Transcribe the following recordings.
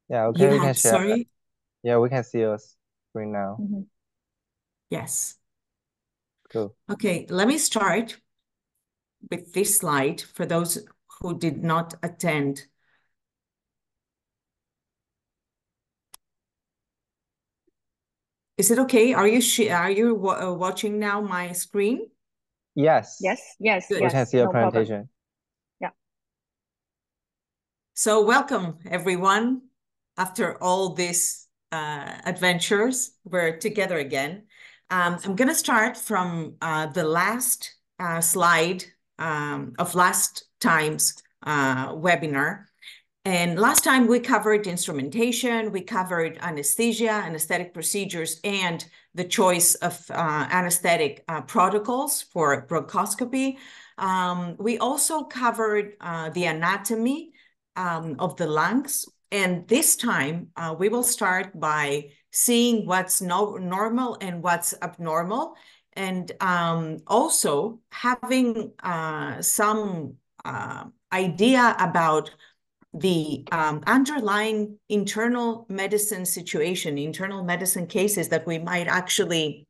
Yeah, okay, You we can have, share. sorry? Yeah, we can see your screen now. Mhm. Yes. Cool. Okay, let me start with this slide for those who did not attend. Is it okay? Are you watching now my screen? Yes, Yes, yes, we Good. can yes, see your no problem. presentation. Yeah. So welcome everyone. After all these adventures, we're together again. I'm going to start from the last slide of last time's webinar. And last time we covered instrumentation, we covered anesthesia, anesthetic procedures, and the choice of anesthetic protocols for bronchoscopy. We also covered the anatomy of the lungs. And this time we will start by seeing what's normal and what's abnormal, and also having some idea about the underlying internal medicine situation, internal medicine cases that we might actually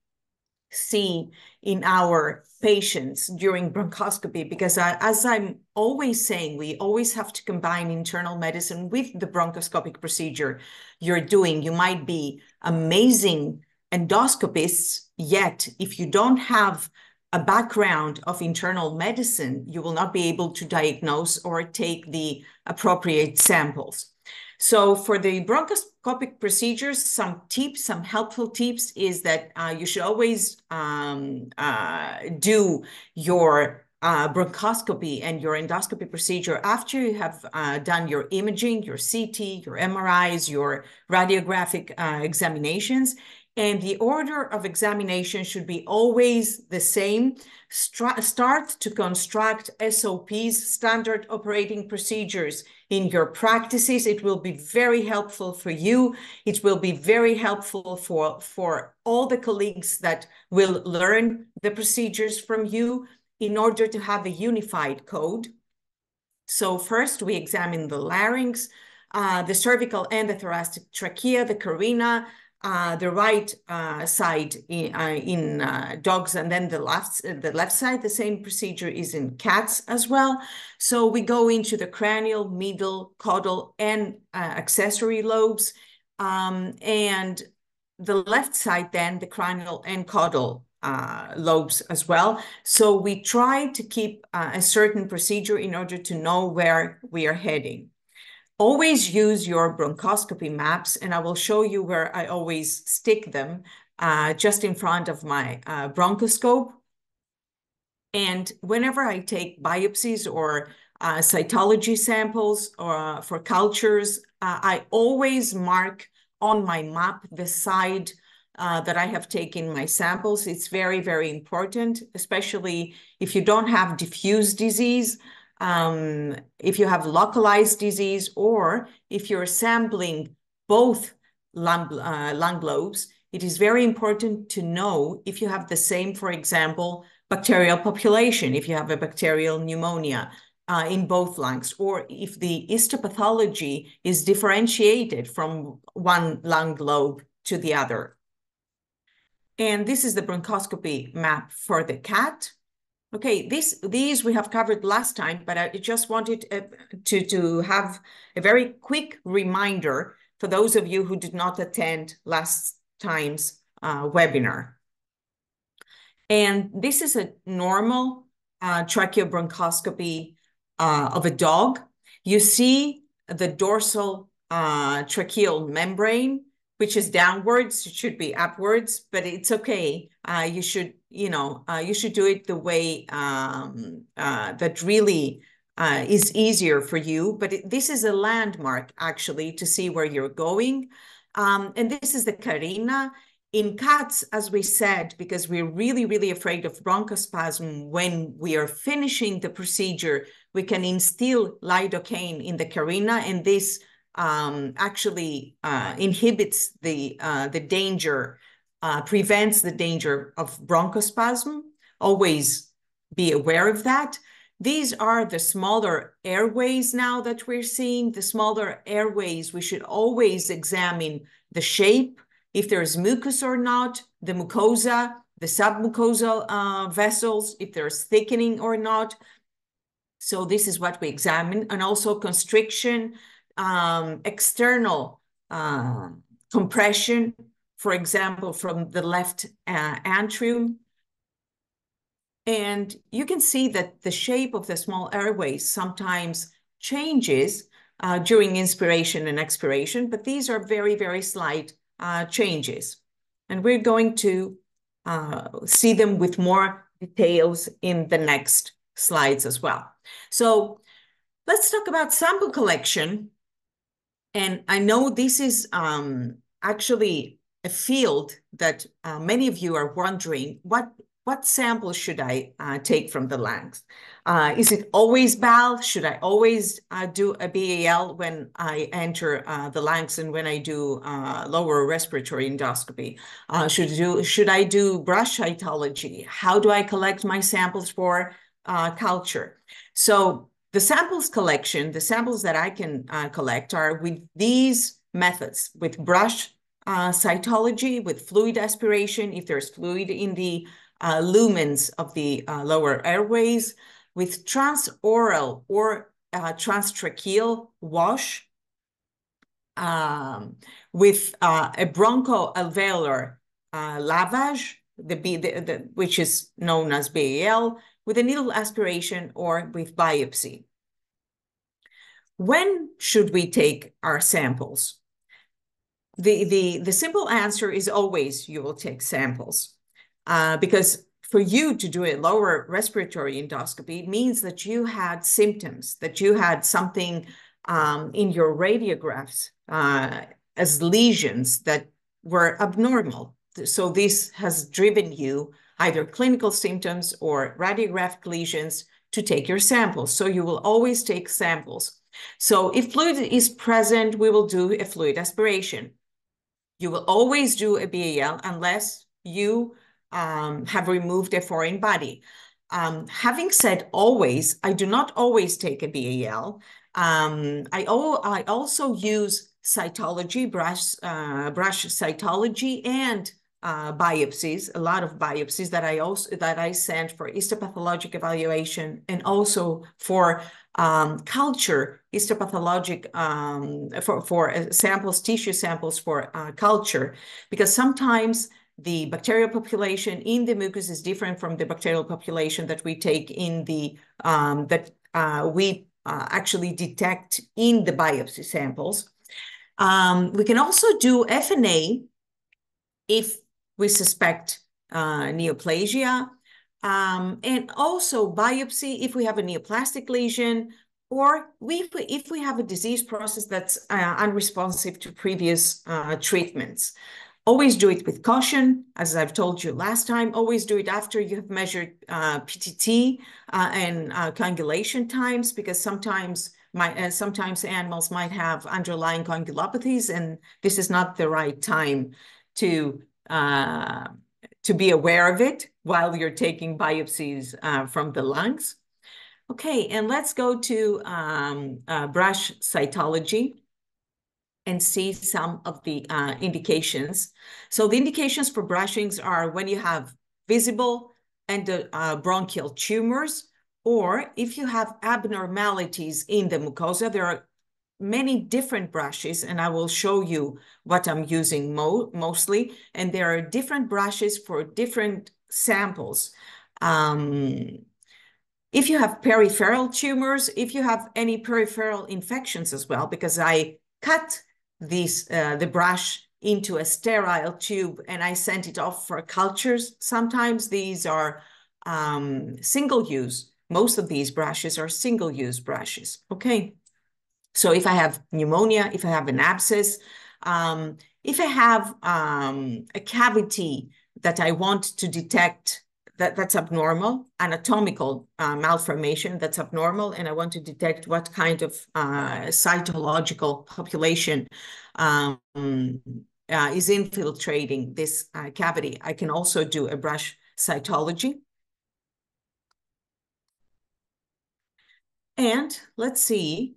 see in our patients during bronchoscopy, because as I'm always saying, we always have to combine internal medicine with the bronchoscopic procedure you're doing. You might be amazing endoscopists, yet if you don't have a background of internal medicine, you will not be able to diagnose or take the appropriate samples. So for the bronchoscopic procedures, some tips, some helpful tips is that you should always do your bronchoscopy and your endoscopy procedure after you have done your imaging, your CT, your MRIs, your radiographic examinations. And the order of examination should be always the same. Start to construct SOPs, standard operating procedures, in your practices. It will be very helpful for you. It will be very helpful for all the colleagues that will learn the procedures from you in order to have a unified code. So first we examine the larynx, the cervical and the thoracic trachea, the carina, the right side in dogs, and then the left side. The same procedure is in cats as well. So we go into the cranial, middle, caudal, and accessory lobes, and the left side then the cranial and caudal lobes as well. So we try to keep a certain procedure in order to know where we are heading. Always use your bronchoscopy maps, and I will show you where I always stick them just in front of my bronchoscope. And whenever I take biopsies or cytology samples or for cultures, I always mark on my map the side that I have taken my samples. It's very, very important, especially if you don't have diffuse disease, if you have localized disease, or if you're sampling both lung lobes. It is very important to know if you have the same, for example, bacterial population, if you have a bacterial pneumonia in both lungs, or if the histopathology is differentiated from one lung lobe to the other. And this is the bronchoscopy map for the cat. Okay, these we have covered last time, but I just wanted to have a very quick reminder for those of you who did not attend last time's webinar. And this is a normal tracheobronchoscopy of a dog. You see the dorsal tracheal membrane, which is downwards. It should be upwards, but it's okay. You should do it the way that really is easier for you. But this is a landmark, actually, to see where you're going. And this is the carina. In cats, as we said, because we're really, really afraid of bronchospasm, when we are finishing the procedure, we can instill lidocaine in the carina, and this actually inhibits the danger, prevents the danger of bronchospasm. Always be aware of that. These are the smaller airways now that we're seeing. The smaller airways, we should always examine the shape, if there's mucus or not, the mucosa, the submucosal vessels, if there's thickening or not. So this is what we examine. And also constriction, external compression, for example, from the left antrium. And you can see that the shape of the small airways sometimes changes during inspiration and expiration, but these are very, very slight changes. And we're going to see them with more details in the next slides as well. So let's talk about sample collection. And I know this is actually a field that many of you are wondering, what samples should I take from the lungs? Is it always BAL? Should I always do a BAL when I enter the lungs and when I do lower respiratory endoscopy? Should I do brush cytology? How do I collect my samples for culture? So the samples collection, the samples that I can collect are with these methods, with brush cytology, with fluid aspiration, if there's fluid in the lumens of the lower airways, with transoral or transtracheal wash, with a bronchoalveolar lavage, which is known as BAL, with a needle aspiration or with biopsy. When should we take our samples? The simple answer is always you will take samples. Because for you to do a lower respiratory endoscopy means that you had symptoms, that you had something in your radiographs as lesions that were abnormal. So this has driven you either clinical symptoms or radiographic lesions to take your samples. So you will always take samples. So if fluid is present, we will do a fluid aspiration. You will always do a BAL unless you have removed a foreign body. Having said always, I do not always take a BAL. I also use cytology, brush cytology, and biopsies, a lot of biopsies that I send for histopathologic evaluation and also for culture, histopathologic for samples, tissue samples for culture, because sometimes the bacterial population in the mucus is different from the bacterial population that we take in the we actually detect in the biopsy samples. We can also do FNA if we suspect neoplasia, and also biopsy if we have a neoplastic lesion, or if we have a disease process that's unresponsive to previous treatments. Always do it with caution, as I've told you last time. Always do it after you have measured PTT and coagulation times, because sometimes animals might have underlying coagulopathies, and this is not the right time to be aware of it while you're taking biopsies from the lungs. Okay, and let's go to brush cytology and see some of the indications. So the indications for brushings are when you have visible endobronchial tumors, or if you have abnormalities in the mucosa. There are many different brushes, and I will show you what I'm using mostly. And there are different brushes for different samples. If you have peripheral tumors, if you have any peripheral infections as well, because I cut the brush into a sterile tube and I sent it off for cultures. Sometimes these are single use. Most of these brushes are single use brushes. Okay. So if I have pneumonia, if I have an abscess, if I have a cavity that I want to detect that's abnormal, anatomical malformation that's abnormal, and I want to detect what kind of cytological population is infiltrating this cavity, I can also do a brush cytology. And let's see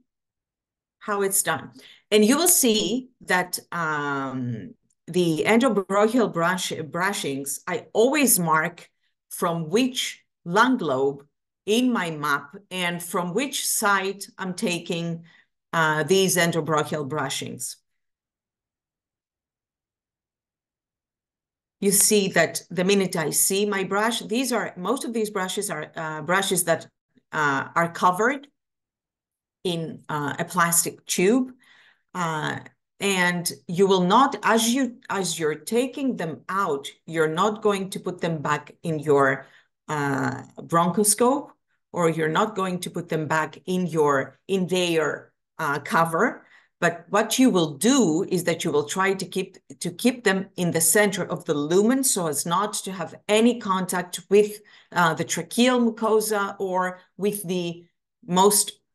how it's done. And you will see that the endobronchial brushings, I always mark from which lung lobe in my map and from which side I'm taking these endobronchial brushings. You see that the minute I see my brush, most of these brushes are brushes that are covered in a plastic tube. And you will not, as you're taking them out, you're not going to put them back in your bronchoscope, or you're not going to put them back in their cover. But what you will do is that you will try to keep them in the center of the lumen, so as not to have any contact with the tracheal mucosa, or with the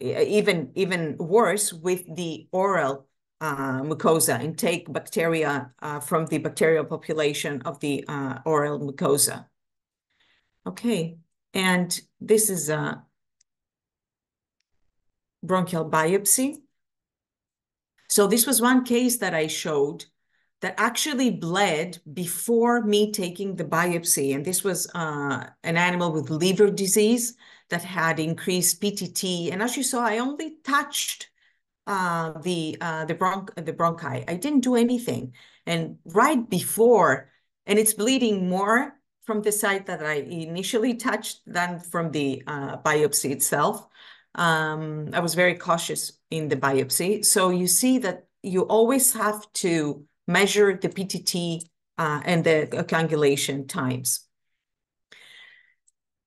even worse, with the oral mucosa, and take bacteria from the bacterial population of the oral mucosa. Okay, and this is a bronchial biopsy. So this was one case that I showed that actually bled before me taking the biopsy. And this was an animal with liver disease that had increased PTT. And as you saw, I only touched the bronchi. I didn't do anything. And right before, and it's bleeding more from the site that I initially touched than from the biopsy itself. I was very cautious in the biopsy. So you see that you always have to measure the PTT and the coagulation times.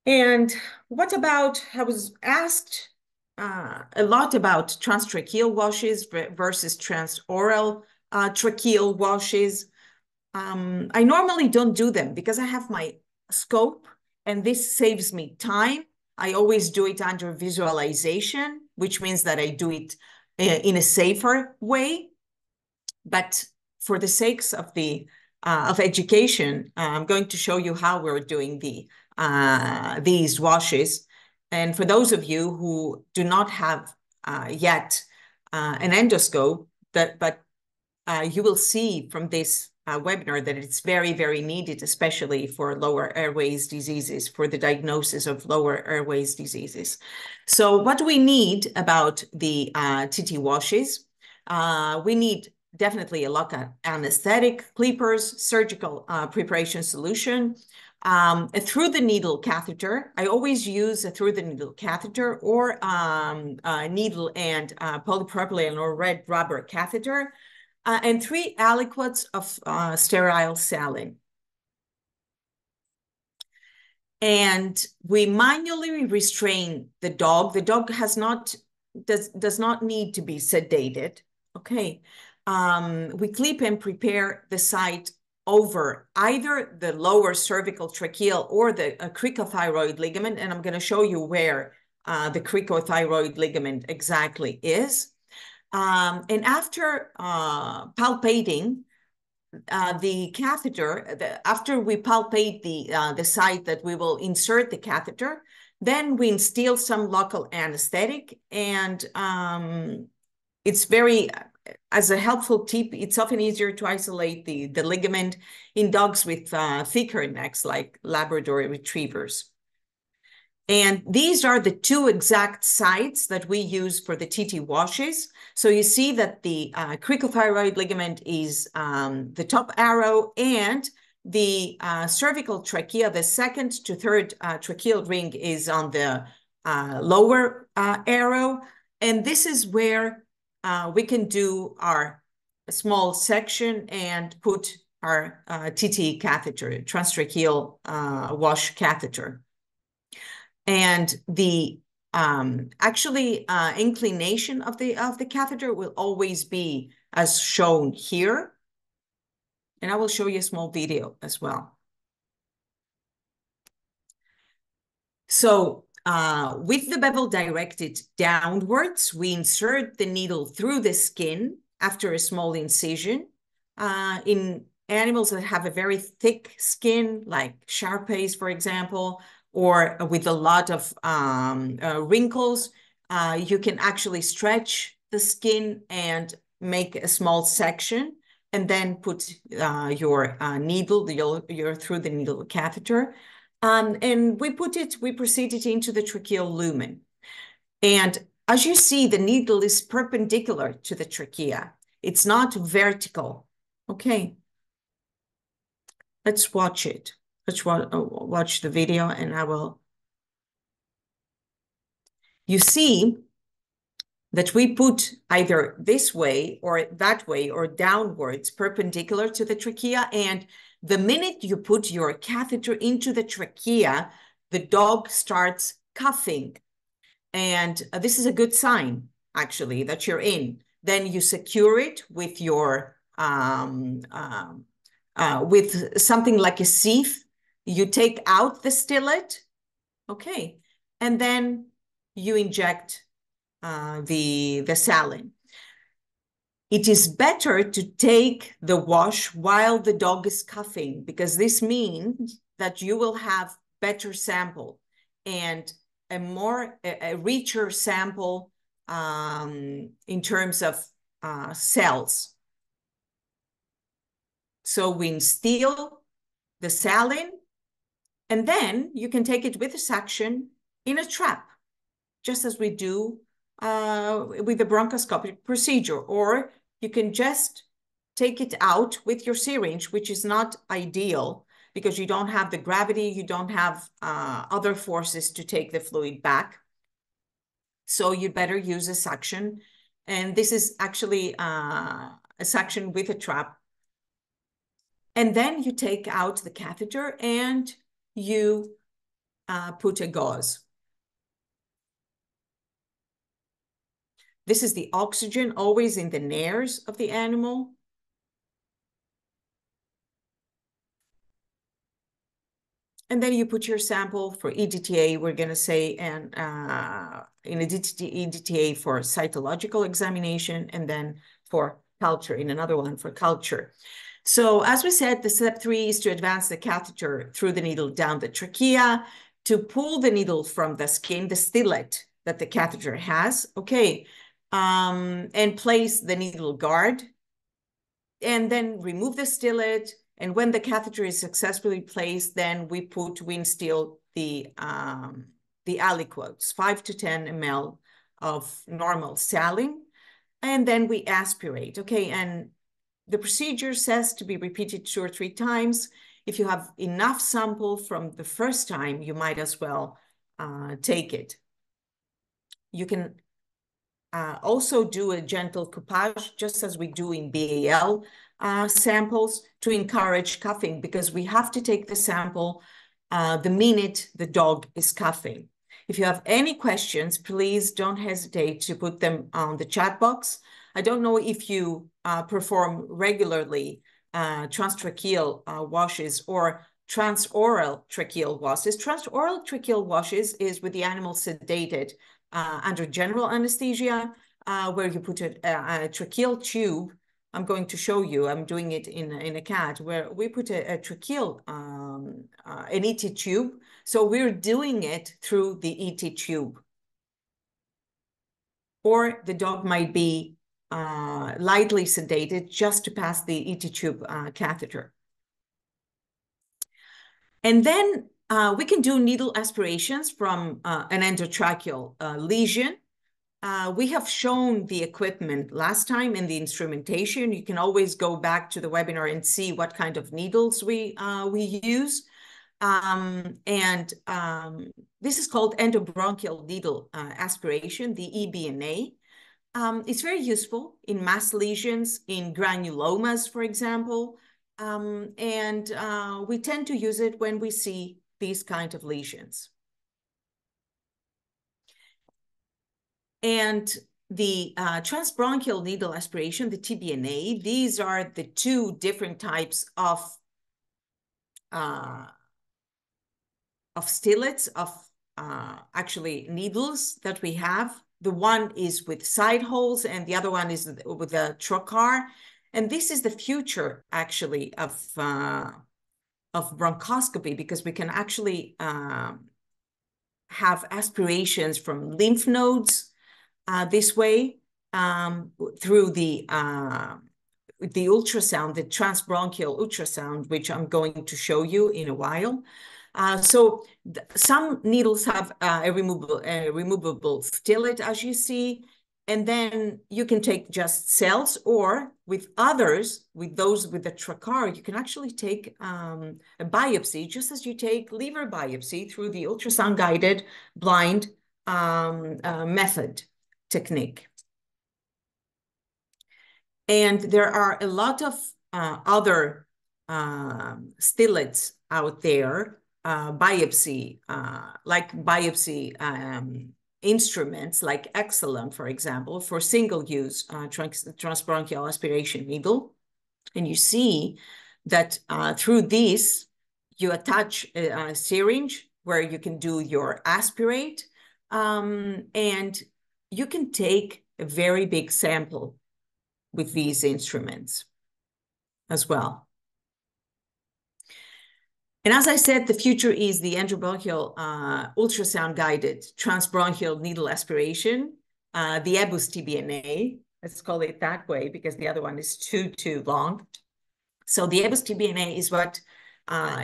And what about, I was asked a lot about transtracheal washes versus transoral tracheal washes. I normally don't do them because I have my scope, and this saves me time. I always do it under visualization, which means that I do it in a safer way. But for the sakes of of education, I'm going to show you how we're doing these washes. And for those of you who do not have yet an endoscope, but you will see from this webinar that it's very, very needed, especially for lower airways diseases, for the diagnosis of lower airways diseases. So what do we need about the TT washes? We need definitely a local anesthetic, clippers, surgical preparation solution, a through-the-needle catheter. I always use a through-the-needle catheter, or a needle and polypropylene or red rubber catheter, and 3 aliquots of sterile saline. And we manually restrain the dog. The dog does not need to be sedated. Okay. We clip and prepare the site over either the lower cervical tracheal or the cricothyroid ligament. And I'm going to show you where the cricothyroid ligament exactly is. And after palpating the catheter, after we palpate the site that we will insert the catheter, then we instill some local anesthetic. And it's very, as a helpful tip, it's often easier to isolate the ligament in dogs with thicker necks, like Labrador retrievers. And these are the 2 exact sites that we use for the TT washes. So you see that the cricothyroid ligament is the top arrow, and the cervical trachea, the 2nd to 3rd tracheal ring, is on the lower arrow. And this is where we can do our small section and put our TT catheter, transtracheal wash catheter. And the inclination of the catheter will always be as shown here. And I will show you a small video as well. So with the bevel directed downwards, we insert the needle through the skin after a small incision. In animals that have a very thick skin, like Shar-Peis, for example, or with a lot of wrinkles, you can actually stretch the skin and make a small section, and then put your needle, your through the needle catheter. And we proceed it into the tracheal lumen. And as you see, the needle is perpendicular to the trachea. It's not vertical. Okay. Let's watch it. Let's watch the video, and I will. You see that we put either this way or that way or downwards, perpendicular to the trachea. And the minute you put your catheter into the trachea, the dog starts coughing. And this is a good sign, actually, that you're in. Then you secure it with your, with something like a sieve. You take out the stellate, okay, and then you inject the saline. It is better to take the wash while the dog is coughing, because this means that you will have better sample and a richer sample in terms of cells. So we instill the saline, and then you can take it with a suction in a trap, just as we do with the bronchoscopic procedure. Or you can just take it out with your syringe, which is not ideal because you don't have the gravity, you don't have other forces to take the fluid back. So you'd better use a suction. And this is actually a suction with a trap. And then you take out the catheter and you put a gauze. This is the oxygen always in the nares of the animal. And then you put your sample for EDTA, we're going to say, and in a EDTA for cytological examination, and then for culture, in another one for culture. So as we said, the step 3 is to advance the catheter through the needle down the trachea, to pull the needle from the skin, the stellate that the catheter has, okay, and place the needle guard, and then remove the stellate. And when the catheter is successfully placed, then we instill the aliquots, 5 to 10 ml of normal saline, and then we aspirate, okay? And the procedure says to be repeated 2 or 3 times. If you have enough sample from the first time, you might as well take it. You can also do a gentle coupage, just as we do in BAL samples, to encourage coughing, because we have to take the sample the minute the dog is coughing. If you have any questions, please don't hesitate to put them on the chat box. I don't know if you perform regularly transtracheal washes or transoral tracheal washes. Transoral tracheal washes is with the animal sedated under general anesthesia, where you put a tracheal tube. I'm going to show you. I'm doing it in a cat, where we put a tracheal, an ET tube. So we're doing it through the ET tube. Or the dog might be lightly sedated just to pass the ET tube catheter. And then we can do needle aspirations from an endotracheal lesion. We have shown the equipment last time in the instrumentation. You can always go back to the webinar and see what kind of needles we use. This is called endobronchial needle aspiration, the EBNA. It's very useful in mass lesions, in granulomas, for example. We tend to use it when we see these kind of lesions. And the transbronchial needle aspiration, the TBNA, these are the 2 different types of stellates, of actually needles that we have. The one is with side holes, and the other one is with a trocar. And this is the future, actually, of bronchoscopy, because we can actually have aspirations from lymph nodes, this way through the ultrasound, the transbronchial ultrasound, which I'm going to show you in a while. So some needles have a removable stellate, as you see, and then you can take just cells, or with others, with those with the trocar, you can actually take a biopsy, just as you take liver biopsy through the ultrasound-guided blind method technique. And there are a lot of other stellates out there, biopsy instruments like Excellent, for example, for single-use transbronchial aspiration needle. And you see that through this, you attach a syringe where you can do your aspirate, and you can take a very big sample with these instruments as well. And as I said, the future is the endobronchial ultrasound-guided transbronchial needle aspiration, the EBUS TBNA. Let's call it that way because the other one is too long. So the EBUS TBNA is what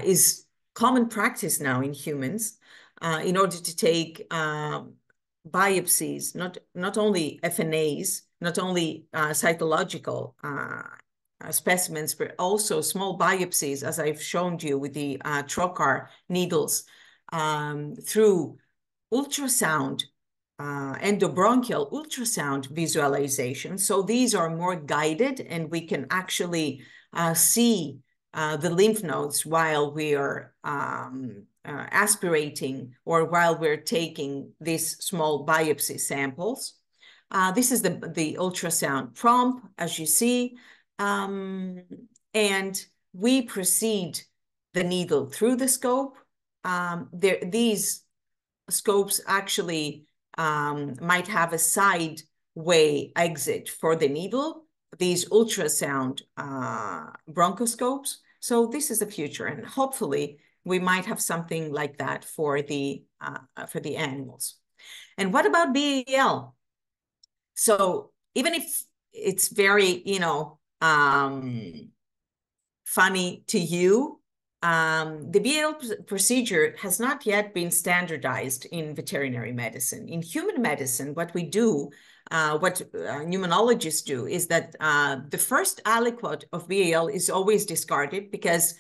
is common practice now in humans in order to take biopsies, not only FNAs, not only cytological specimens, but also small biopsies, as I've shown you with the trocar needles, through ultrasound, endobronchial ultrasound visualization. So these are more guided, and we can actually see the lymph nodes while we are aspirating or while we're taking these small biopsy samples. This is the ultrasound prompt, as you see. And we proceed the needle through the scope. These scopes actually might have a side way exit for the needle, these ultrasound bronchoscopes. So this is the future, and hopefully we might have something like that for the animals. And what about BAL? So even if it's very, funny to you, the BAL procedure has not yet been standardized in veterinary medicine. In human medicine, what we do, what pneumologists do, is that the first aliquot of BAL is always discarded because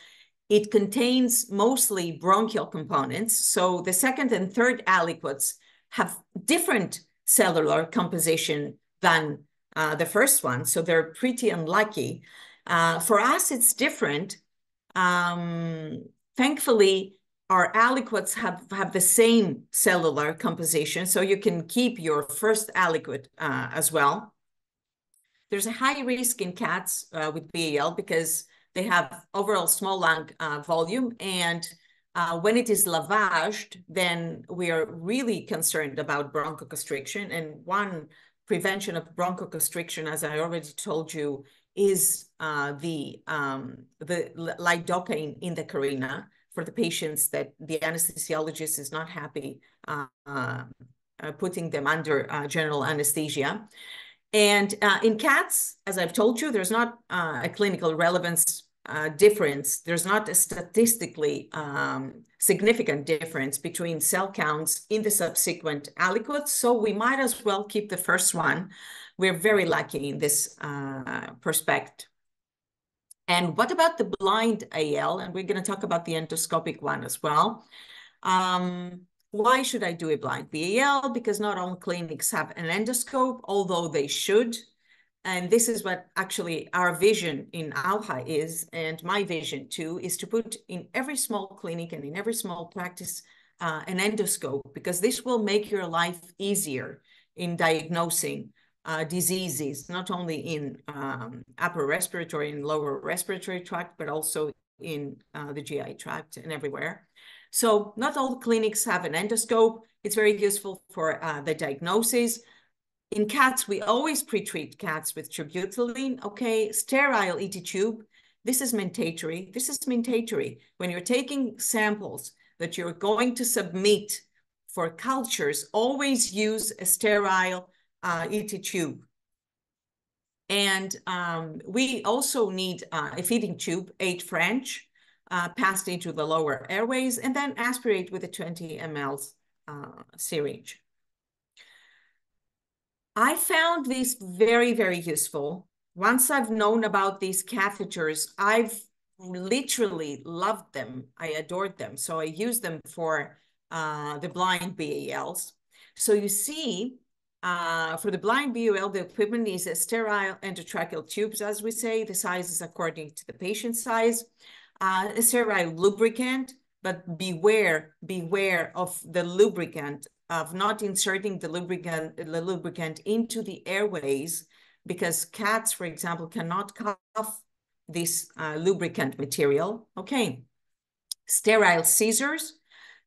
it contains mostly bronchial components. So the second and third aliquots have different cellular composition than the first one. So they're pretty unlucky. For us, it's different. Thankfully, our aliquots have the same cellular composition, so you can keep your first aliquot as well. There's a high risk in cats with BAL because they have overall small lung volume, and when it is lavaged, then we are really concerned about bronchoconstriction. And one prevention of bronchoconstriction, as I already told you, is the lidocaine in the carina for the patients that the anesthesiologist is not happy putting them under general anesthesia. And in cats, as I've told you, there's not a clinical relevance difference. There's not a statistically significant difference between cell counts in the subsequent aliquots. So we might as well keep the first one. We're very lucky in this perspective. And what about the blind AL? And we're going to talk about the endoscopic one as well. Why should I do a blind BAL? Because not all clinics have an endoscope, although they should. And this is what actually our vision in Aohua is, and my vision too, is to put in every small clinic and in every small practice an endoscope, because this will make your life easier in diagnosing diseases, not only in upper respiratory and lower respiratory tract, but also in the GI tract and everywhere. So not all clinics have an endoscope. It's very useful for the diagnosis. In cats, we always pre-treat cats with tributylene. Okay, sterile ET tube. This is mandatory. This is mandatory. When you're taking samples that you're going to submit for cultures, always use a sterile ET tube. And we also need a feeding tube, 8 French, passed into the lower airways, and then aspirate with a 20 ml syringe. I found this very, very useful. Once I've known about these catheters, I've literally loved them. I adored them. So I use them for the blind BALs. So you see, for the blind BAL, the equipment is a sterile endotracheal tubes, as we say. The size is according to the patient size. A sterile lubricant, but beware of the lubricant, of not inserting the lubricant into the airways, because cats, for example, cannot cough this lubricant material. Okay. Sterile scissors,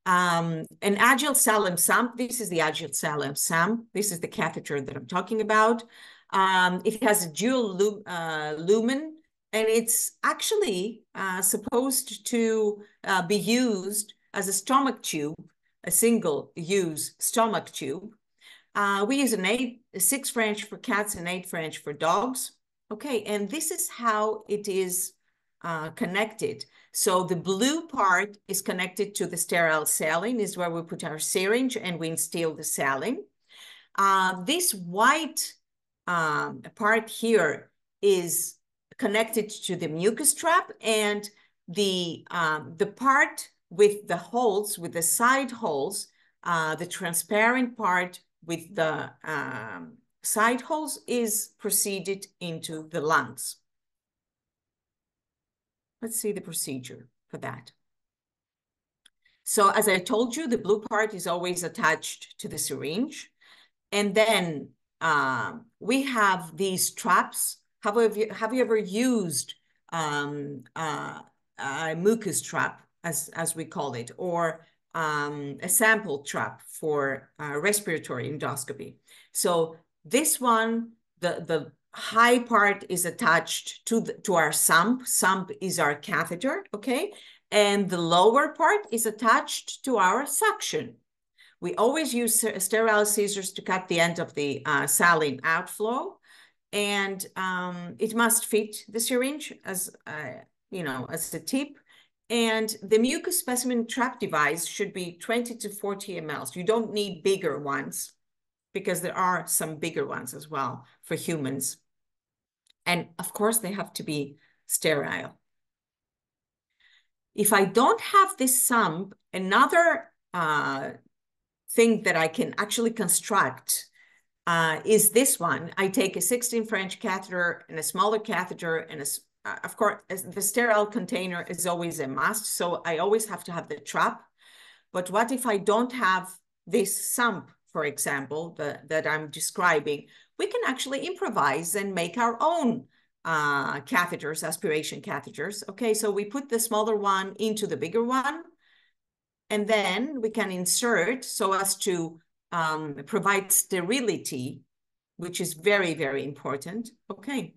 an agile Salem sump. This is the agile Salem sump. This is the catheter that I'm talking about. It has a dual lumen, and it's actually supposed to be used as a stomach tube, a single-use stomach tube. We use 6 French for cats and 8 French for dogs. Okay, and this is how it is connected. So the blue part is connected to the sterile saline, is where we put our syringe and we instill the saline. This white part here is connected to the mucus trap, and the part with the holes, with the side holes, the transparent part with the side holes is proceeded into the lungs. Let's see the procedure for that. So as I told you, the blue part is always attached to the syringe. And then we have these traps. Have you ever used a mucus trap, as we call it, or a sample trap for respiratory endoscopy? So this one, the high part is attached to our sump. Sump is our catheter, okay? And the lower part is attached to our suction. We always use sterile scissors to cut the end of the saline outflow, and it must fit the syringe as as the tip. And the mucus specimen trap device should be 20 to 40 ml. You don't need bigger ones, because there are some bigger ones as well for humans. And of course, they have to be sterile. If I don't have this sump, another thing that I can actually construct is this one. I take a 16 French catheter and a smaller catheter, and of course, the sterile container is always a must. So I always have to have the trap. But what if I don't have this sump, for example, that I'm describing? We can actually improvise and make our own catheters, aspiration catheters. Okay, so we put the smaller one into the bigger one, and then we can insert so as to provide sterility, which is very, very important. Okay,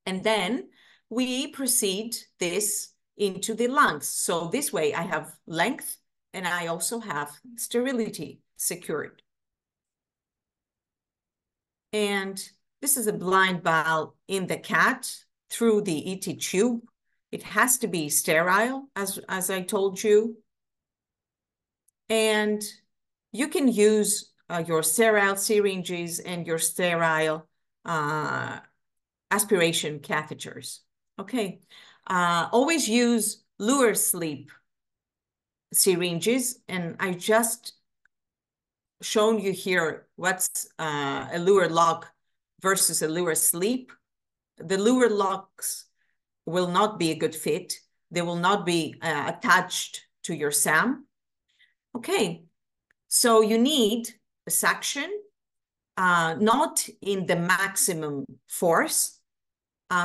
and then we proceed this into the lungs. So this way I have length and I also have sterility secured. And this is a blind bowel in the cat through the ET tube. It has to be sterile, as I told you. And you can use your sterile syringes and your sterile aspiration catheters. Okay. Always use lure sleep syringes. And I just shown you here what's a lure lock versus a lure sleep. The lure locks will not be a good fit. They will not be attached to your SAM. Okay, so you need a suction, not in the maximum force,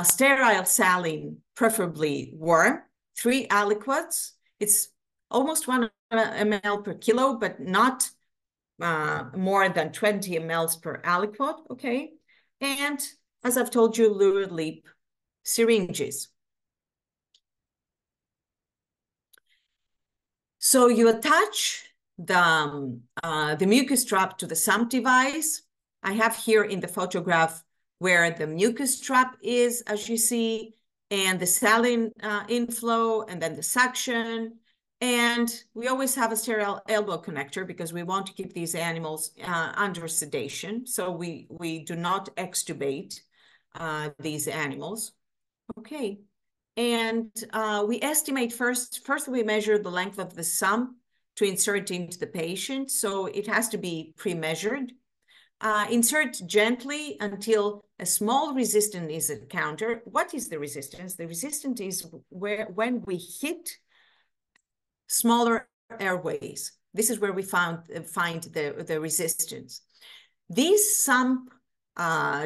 sterile saline, preferably warm, 3 aliquots. It's almost 1 ml per kilo, but not more than 20 ml per aliquot, okay? And as I've told you, lure leap syringes. So you attach the mucus trap to the sump device. I have here in the photograph where the mucus trap is, as you see, and the saline inflow, and then the suction. And we always have a sterile elbow connector because we want to keep these animals under sedation. So we do not extubate these animals. Okay. And we estimate first we measure the length of the sump to insert into the patient. So it has to be pre-measured. Insert gently until a small resistance is encountered. What is the resistance? The resistance is when we hit smaller airways. This is where we find the resistance. These sump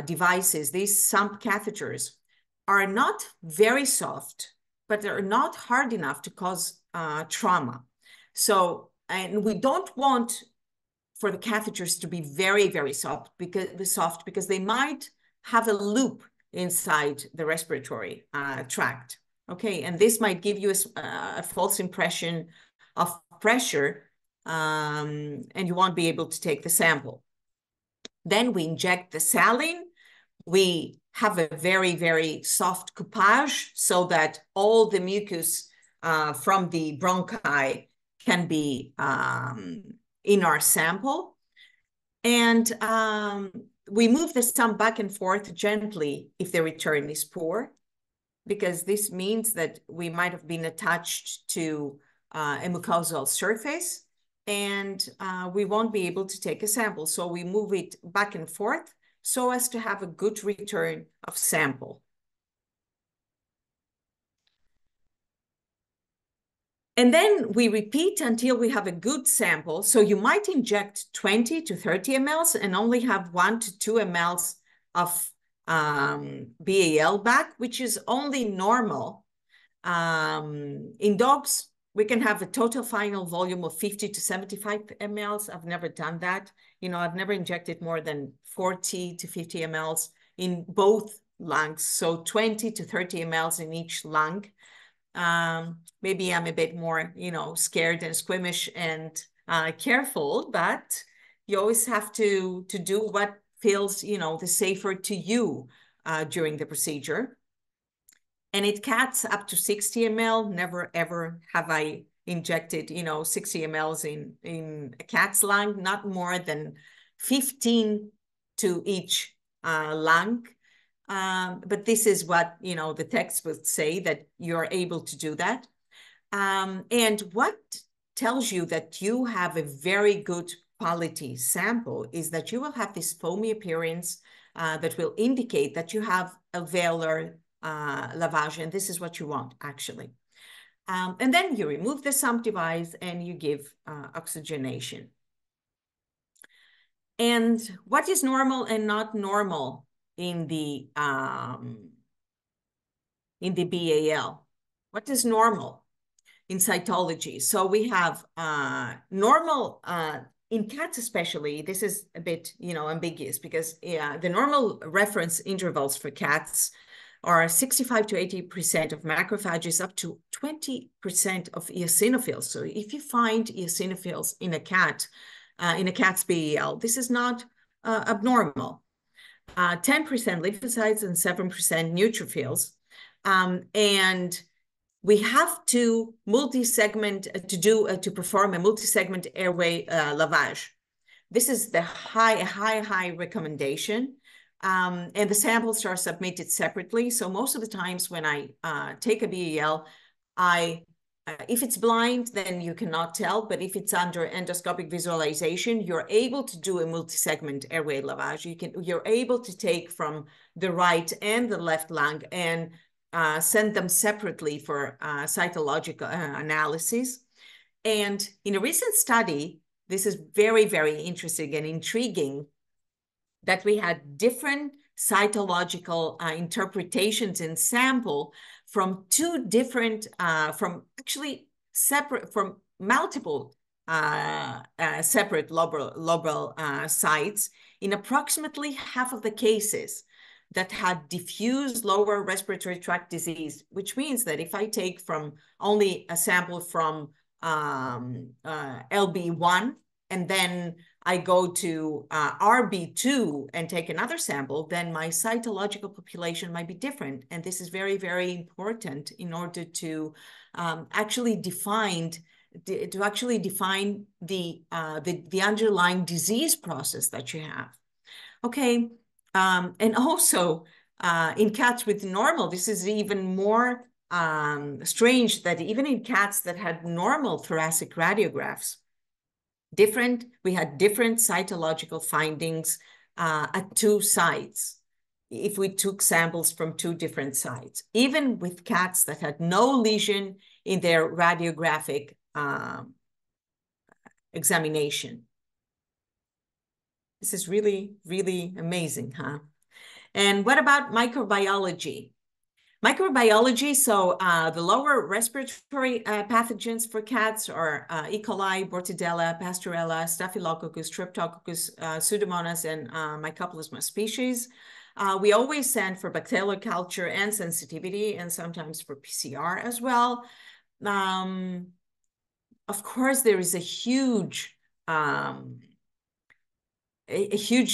devices, these sump catheters, are not very soft, but they're not hard enough to cause trauma. So, and we don't want for the catheters to be very, very soft because they might have a loop inside the respiratory tract. Okay, and this might give you a false impression of pressure, and you won't be able to take the sample. Then we inject the saline. We have a very, very soft coupage so that all the mucus from the bronchi can be in our sample. And we move the stump back and forth gently if the return is poor, because this means that we might have been attached to a mucosal surface, and we won't be able to take a sample. So we move it back and forth so as to have a good return of sample. And then we repeat until we have a good sample. So you might inject 20 to 30 mLs and only have 1 to 2 mLs of BAL back, which is only normal. In dogs, we can have a total final volume of 50 to 75 mLs. I've never done that. You know, I've never injected more than 40 to 50 mLs in both lungs. So 20 to 30 mLs in each lung. Maybe I'm a bit more, you know, scared and squeamish and careful, but you always have to do what feels, you know, the safer to you during the procedure. And it cats up to 60 ml. Never, ever have I injected, you know, 60 mLs in a cat's lung, not more than 15 to each lung. But this is what, you know, the text would say, that you're able to do that. And what tells you that you have a very good quality sample is that you will have this foamy appearance that will indicate that you have alveolar lavage, and this is what you want, actually. And then you remove the sump device and you give oxygenation. And what is normal and not normal in the BAL? What is normal in cytology? So we have normal, in cats especially, this is a bit, you know, ambiguous, because the normal reference intervals for cats are 65 to 80% of macrophages, up to 20% of eosinophils. So if you find eosinophils in a cat's BAL, this is not abnormal. 10% lymphocytes and 7% neutrophils. And we have to perform a multi-segment airway lavage. This is the high recommendation. And the samples are submitted separately. So most of the times when I take a BAL, if it's blind, then you cannot tell. But if it's under endoscopic visualization, you're able to do a multi-segment airway lavage. You're able to take from the right and the left lung and send them separately for cytological analysis. And in a recent study, this is very, very interesting and intriguing, that we had different cytological interpretations in sample from two different, from multiple separate lobar sites in approximately half of the cases that had diffuse lower respiratory tract disease, which means that if I take from only a sample from LB1 and then I go to RB2 and take another sample, then my cytological population might be different. And this is very, very important in order to actually define the underlying disease process that you have. Okay, and also in cats with normal, this is even more strange that even in cats that had normal thoracic radiographs, we had different cytological findings at 2 sites if we took samples from 2 different sites, even with cats that had no lesion in their radiographic examination. This is really, really amazing, huh? And what about microbiology? Microbiology, so the lower respiratory pathogens for cats are E. coli, Bordetella, Pasteurella, Staphylococcus, Streptococcus, Pseudomonas, and Mycoplasma species. We always send for bacterial culture and sensitivity, and sometimes for PCR as well. Of course, there is a huge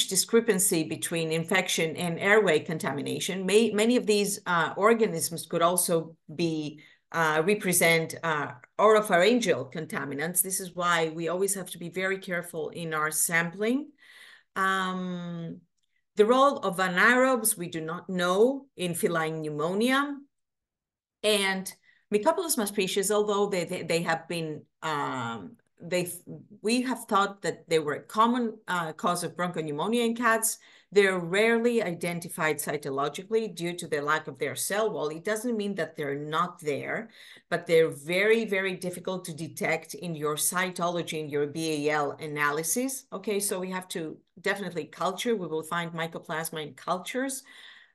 discrepancy between infection and airway contamination. Many of these organisms could also be represent oropharyngeal contaminants. This is why we always have to be very careful in our sampling. The role of anaerobes, we do not know in feline pneumonia. And Mycoplasma species, although they have been we have thought that they were a common cause of bronchopneumonia in cats. They're rarely identified cytologically due to the lack of their cell wall. It doesn't mean that they're not there, but they're very, very difficult to detect in your cytology, in your BAL analysis. Okay, so we have to definitely culture. We will find mycoplasma in cultures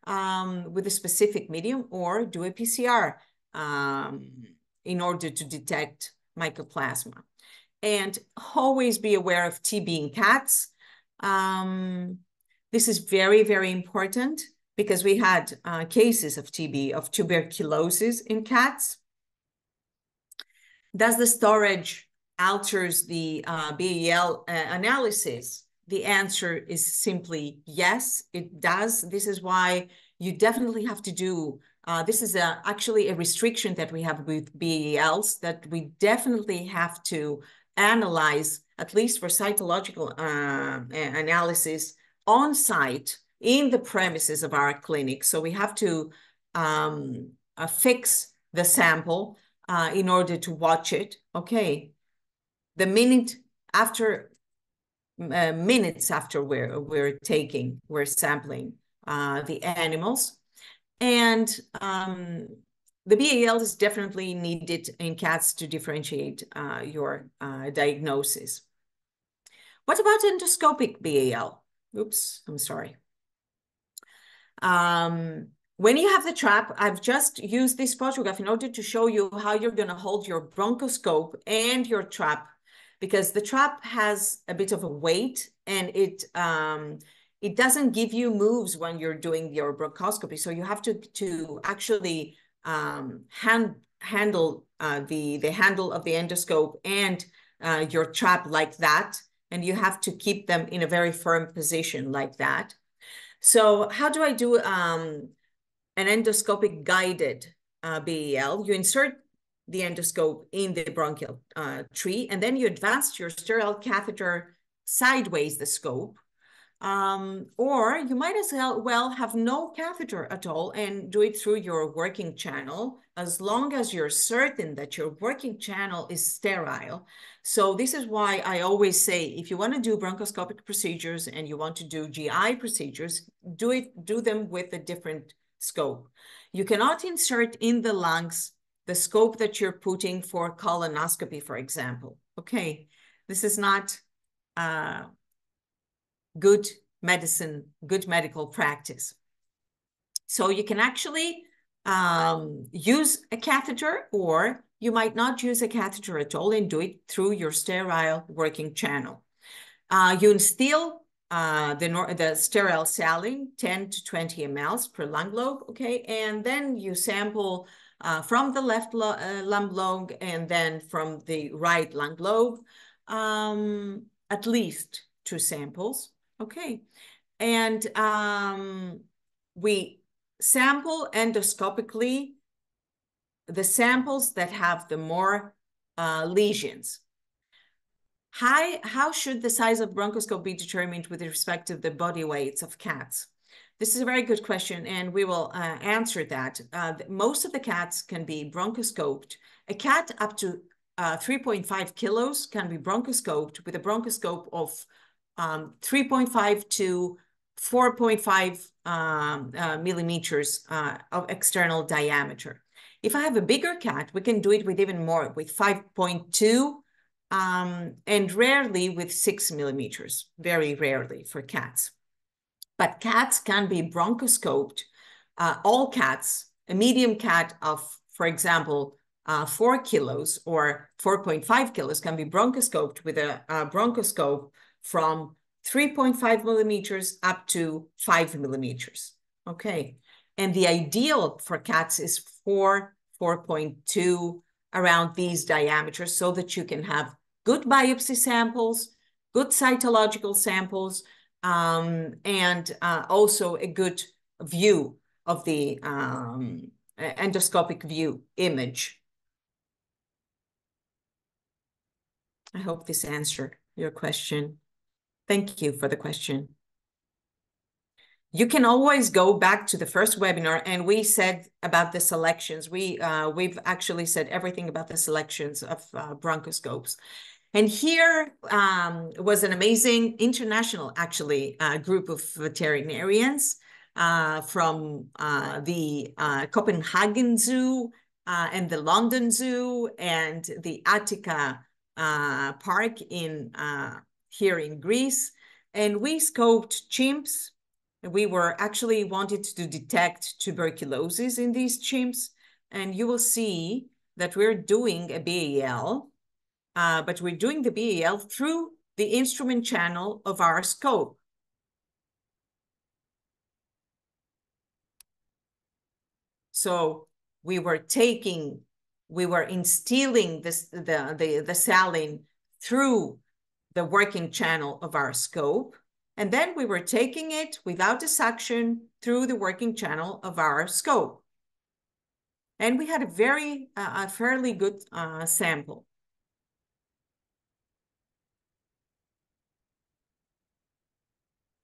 with a specific medium, or do a PCR in order to detect mycoplasma. And always be aware of TB in cats. This is very, very important because we had cases of TB, of tuberculosis in cats. Does the storage alters the BAL analysis? The answer is simply yes, it does. This is why you definitely have to do, this is actually a restriction that we have with BALs, that we definitely have to analyze, at least for cytological analysis, on site in the premises of our clinic. So we have to fix the sample in order to watch it. Okay, the minutes after we're sampling the animals. And the BAL is definitely needed in cats to differentiate your diagnosis. What about endoscopic BAL? Oops, I'm sorry. When you have the trap, I've just used this photograph in order to show you how you're going to hold your bronchoscope and your trap, because the trap has a bit of a weight, and it doesn't give you moves when you're doing your bronchoscopy. So you have to actually handle the handle of the endoscope and your trap like that, and you have to keep them in a very firm position like that. So how do I do an endoscopic guided BAL? You insert the endoscope in the bronchial tree, and then you advance your sterile catheter sideways the scope. Or you might as well have no catheter at all and do it through your working channel, as long as you're certain that your working channel is sterile. So this is why I always say, if you want to do bronchoscopic procedures and you want to do GI procedures, do them with a different scope. You cannot insert in the lungs the scope that you're putting for colonoscopy, for example. Okay, this is not good medicine, good medical practice. So you can actually use a catheter, or you might not use a catheter at all and do it through your sterile working channel. You instill the sterile saline, 10 to 20 mLs per lung lobe, okay? And then you sample from the left lung lobe and then from the right lung lobe, at least 2 samples. Okay. And we sample endoscopically the samples that have the more lesions. How should the size of bronchoscope be determined with respect to the body weights of cats? This is a very good question, and we will answer that. Most of the cats can be bronchoscoped. A cat up to 3.5 kilos can be bronchoscoped with a bronchoscope of 3.5 to 4.5 millimeters of external diameter. If I have a bigger cat, we can do it with even more, with 5.2 and rarely with 6 millimeters, very rarely for cats. But cats can be bronchoscoped. All cats, a medium cat of, for example, 4 kilos or 4.5 kilos can be bronchoscoped with a bronchoscope from 3.5 millimeters up to 5 millimeters. Okay. And the ideal for cats is 4.2, around these diameters, so that you can have good biopsy samples, good cytological samples, and also a good view of the endoscopic view image. I hope this answered your question. Thank you for the question. You can always go back to the first webinar, and we said about the selections. We've actually said everything about the selections of bronchoscopes. And here was an amazing international, actually, group of veterinarians from the Copenhagen Zoo and the London Zoo and the Attica Park here in Greece. And we scoped chimps. We were actually wanted to detect tuberculosis in these chimps. And you will see that we're doing a BAL, but we're doing the BAL through the instrument channel of our scope. So we were instilling the saline through the working channel of our scope. And then we were taking it without a suction through the working channel of our scope. And we had a fairly good sample.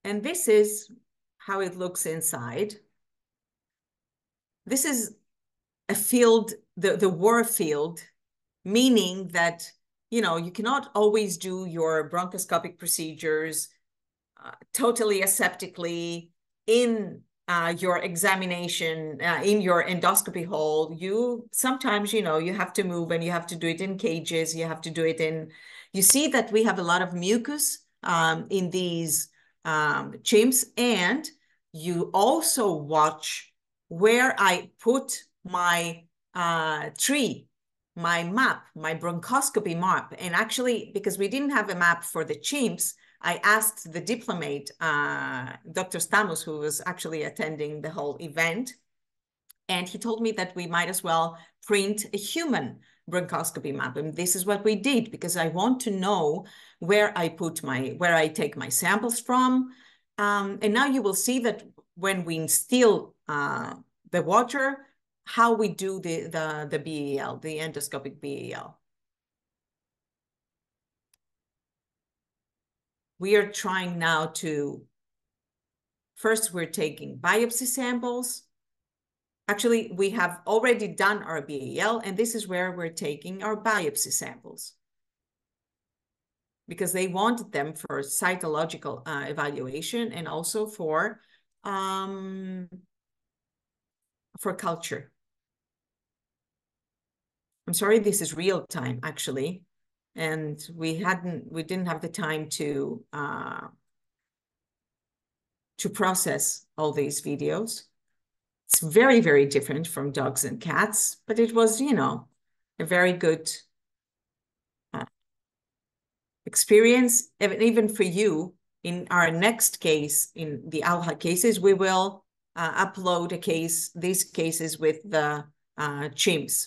And this is how it looks inside. This is a field, the war field, meaning that, you cannot always do your bronchoscopic procedures totally aseptically in your examination, in your endoscopy hall. Sometimes, you have to move, and you have to do it in cages. You have to do it you see that we have a lot of mucus in these chimps, and you also watch where I put my tree, my map, my bronchoscopy map. And actually, because we didn't have a map for the chimps, I asked the diplomate, Dr. Stamos, who was actually attending the whole event, and he told me that we might as well print a human bronchoscopy map. And this is what we did, because I want to know where I take my samples from. And now you will see that when we instill the water, how we do the BAL, the endoscopic BAL. We are trying now first we're taking biopsy samples. Actually, we have already done our BAL, and this is where we're taking our biopsy samples, because they wanted them for cytological evaluation and also for culture. I'm sorry, this is real time, actually. And we didn't have the time to process all these videos. It's very, very different from dogs and cats, but it was, a very good experience. Even for you, in our next case, in the Aohua cases, we will upload these cases with the chimps.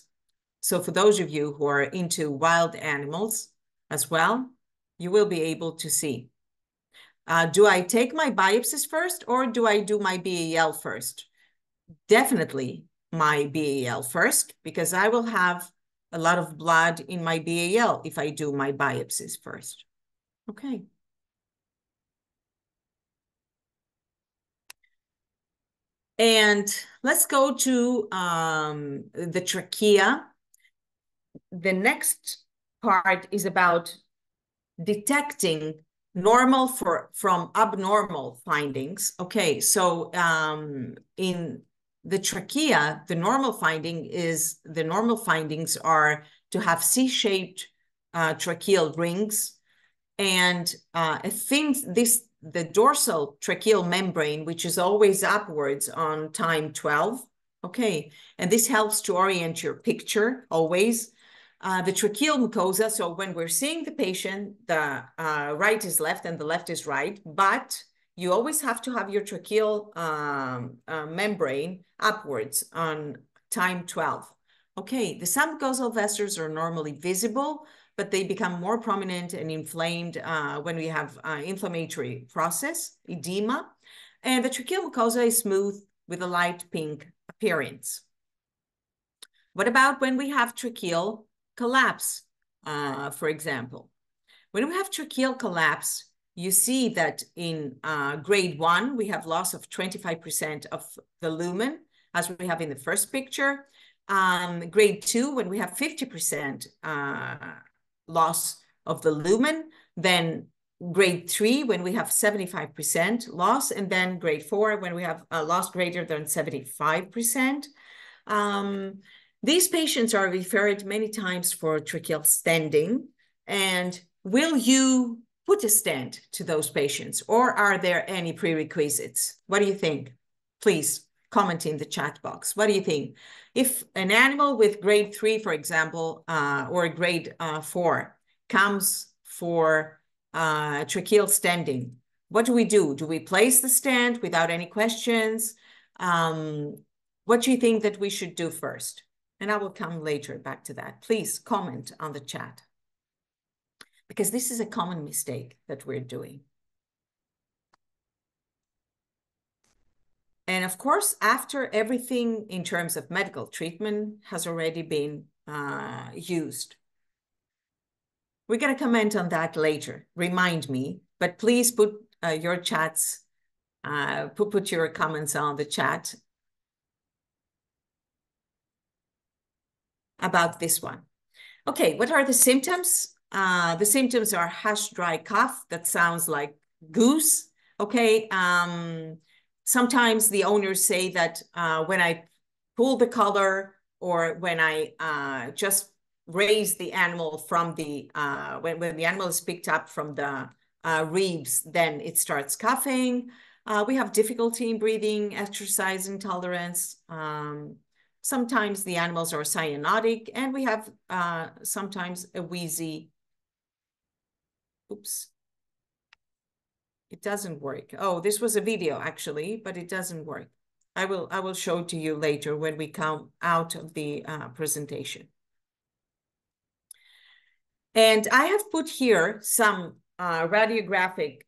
So for those of you who are into wild animals as well, you will be able to see. Do I take my biopsies first or do I do my BAL first? Definitely my BAL first, because I will have a lot of blood in my BAL if I do my biopsies first. Okay. And let's go to the trachea. The next part is about detecting normal from abnormal findings. Okay, so in the trachea, the normal findings are to have C-shaped tracheal rings, and the dorsal tracheal membrane, which is always upwards on time 12. Okay, and this helps to orient your picture always. The tracheal mucosa, so when we're seeing the patient, the right is left and the left is right, but you always have to have your tracheal membrane upwards on time 12. Okay, the submucosal vessels are normally visible, but they become more prominent and inflamed when we have inflammatory process, edema. And the tracheal mucosa is smooth with a light pink appearance. What about when we have tracheal collapse, for example? When we have tracheal collapse, you see that in grade 1, we have loss of 25% of the lumen, as we have in the first picture. Grade 2, when we have 50% loss of the lumen, then grade 3, when we have 75% loss, and then grade 4, when we have a loss greater than 75%. These patients are referred many times for tracheal stenting. And will you put a stent to those patients, or are there any prerequisites? What do you think? Please comment in the chat box. What do you think? If an animal with grade 3, for example, or grade 4 comes for tracheal stenting, what do? Do we place the stent without any questions? What do you think that we should do first? And I will come later back to that. Please comment on the chat, because this is a common mistake that we're doing. And of course, after everything in terms of medical treatment has already been used. We're going to comment on that later. Remind me, but please put your chats, put your comments on the chat about this one. Okay, what are the symptoms? The symptoms are harsh, dry cough. That sounds like goose. Okay. Sometimes the owners say that when I pull the collar, or when I just raise the animal from the, when the animal is picked up from the ribs, then it starts coughing. We have difficulty in breathing, exercise intolerance. Sometimes the animals are cyanotic, and we have sometimes a wheezy. Oops. It doesn't work. Oh, this was a video actually, but it doesn't work. I will show it to you later when we come out of the presentation. And I have put here some radiographic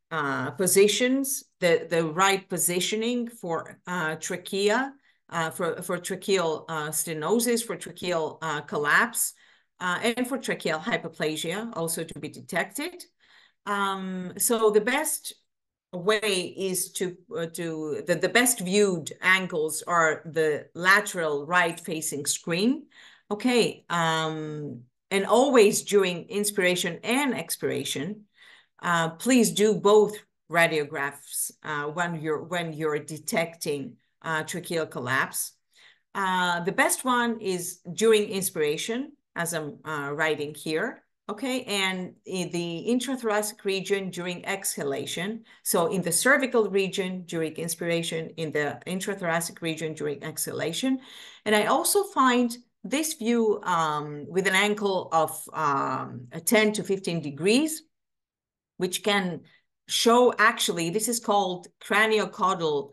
positions, the right positioning for trachea, for tracheal stenosis, for tracheal collapse, and for tracheal hypoplasia also to be detected. So the best way is the best viewed angles are the lateral right facing screen. Okay. And always during inspiration and expiration, please do both radiographs when you're detecting tracheal collapse. The best one is during inspiration, as I'm writing here. Okay, and in the intrathoracic region during exhalation. So in the cervical region during inspiration, in the intrathoracic region during exhalation. And I also find this view with an angle of 10 to 15 degrees, which can show, actually, this is called craniocaudal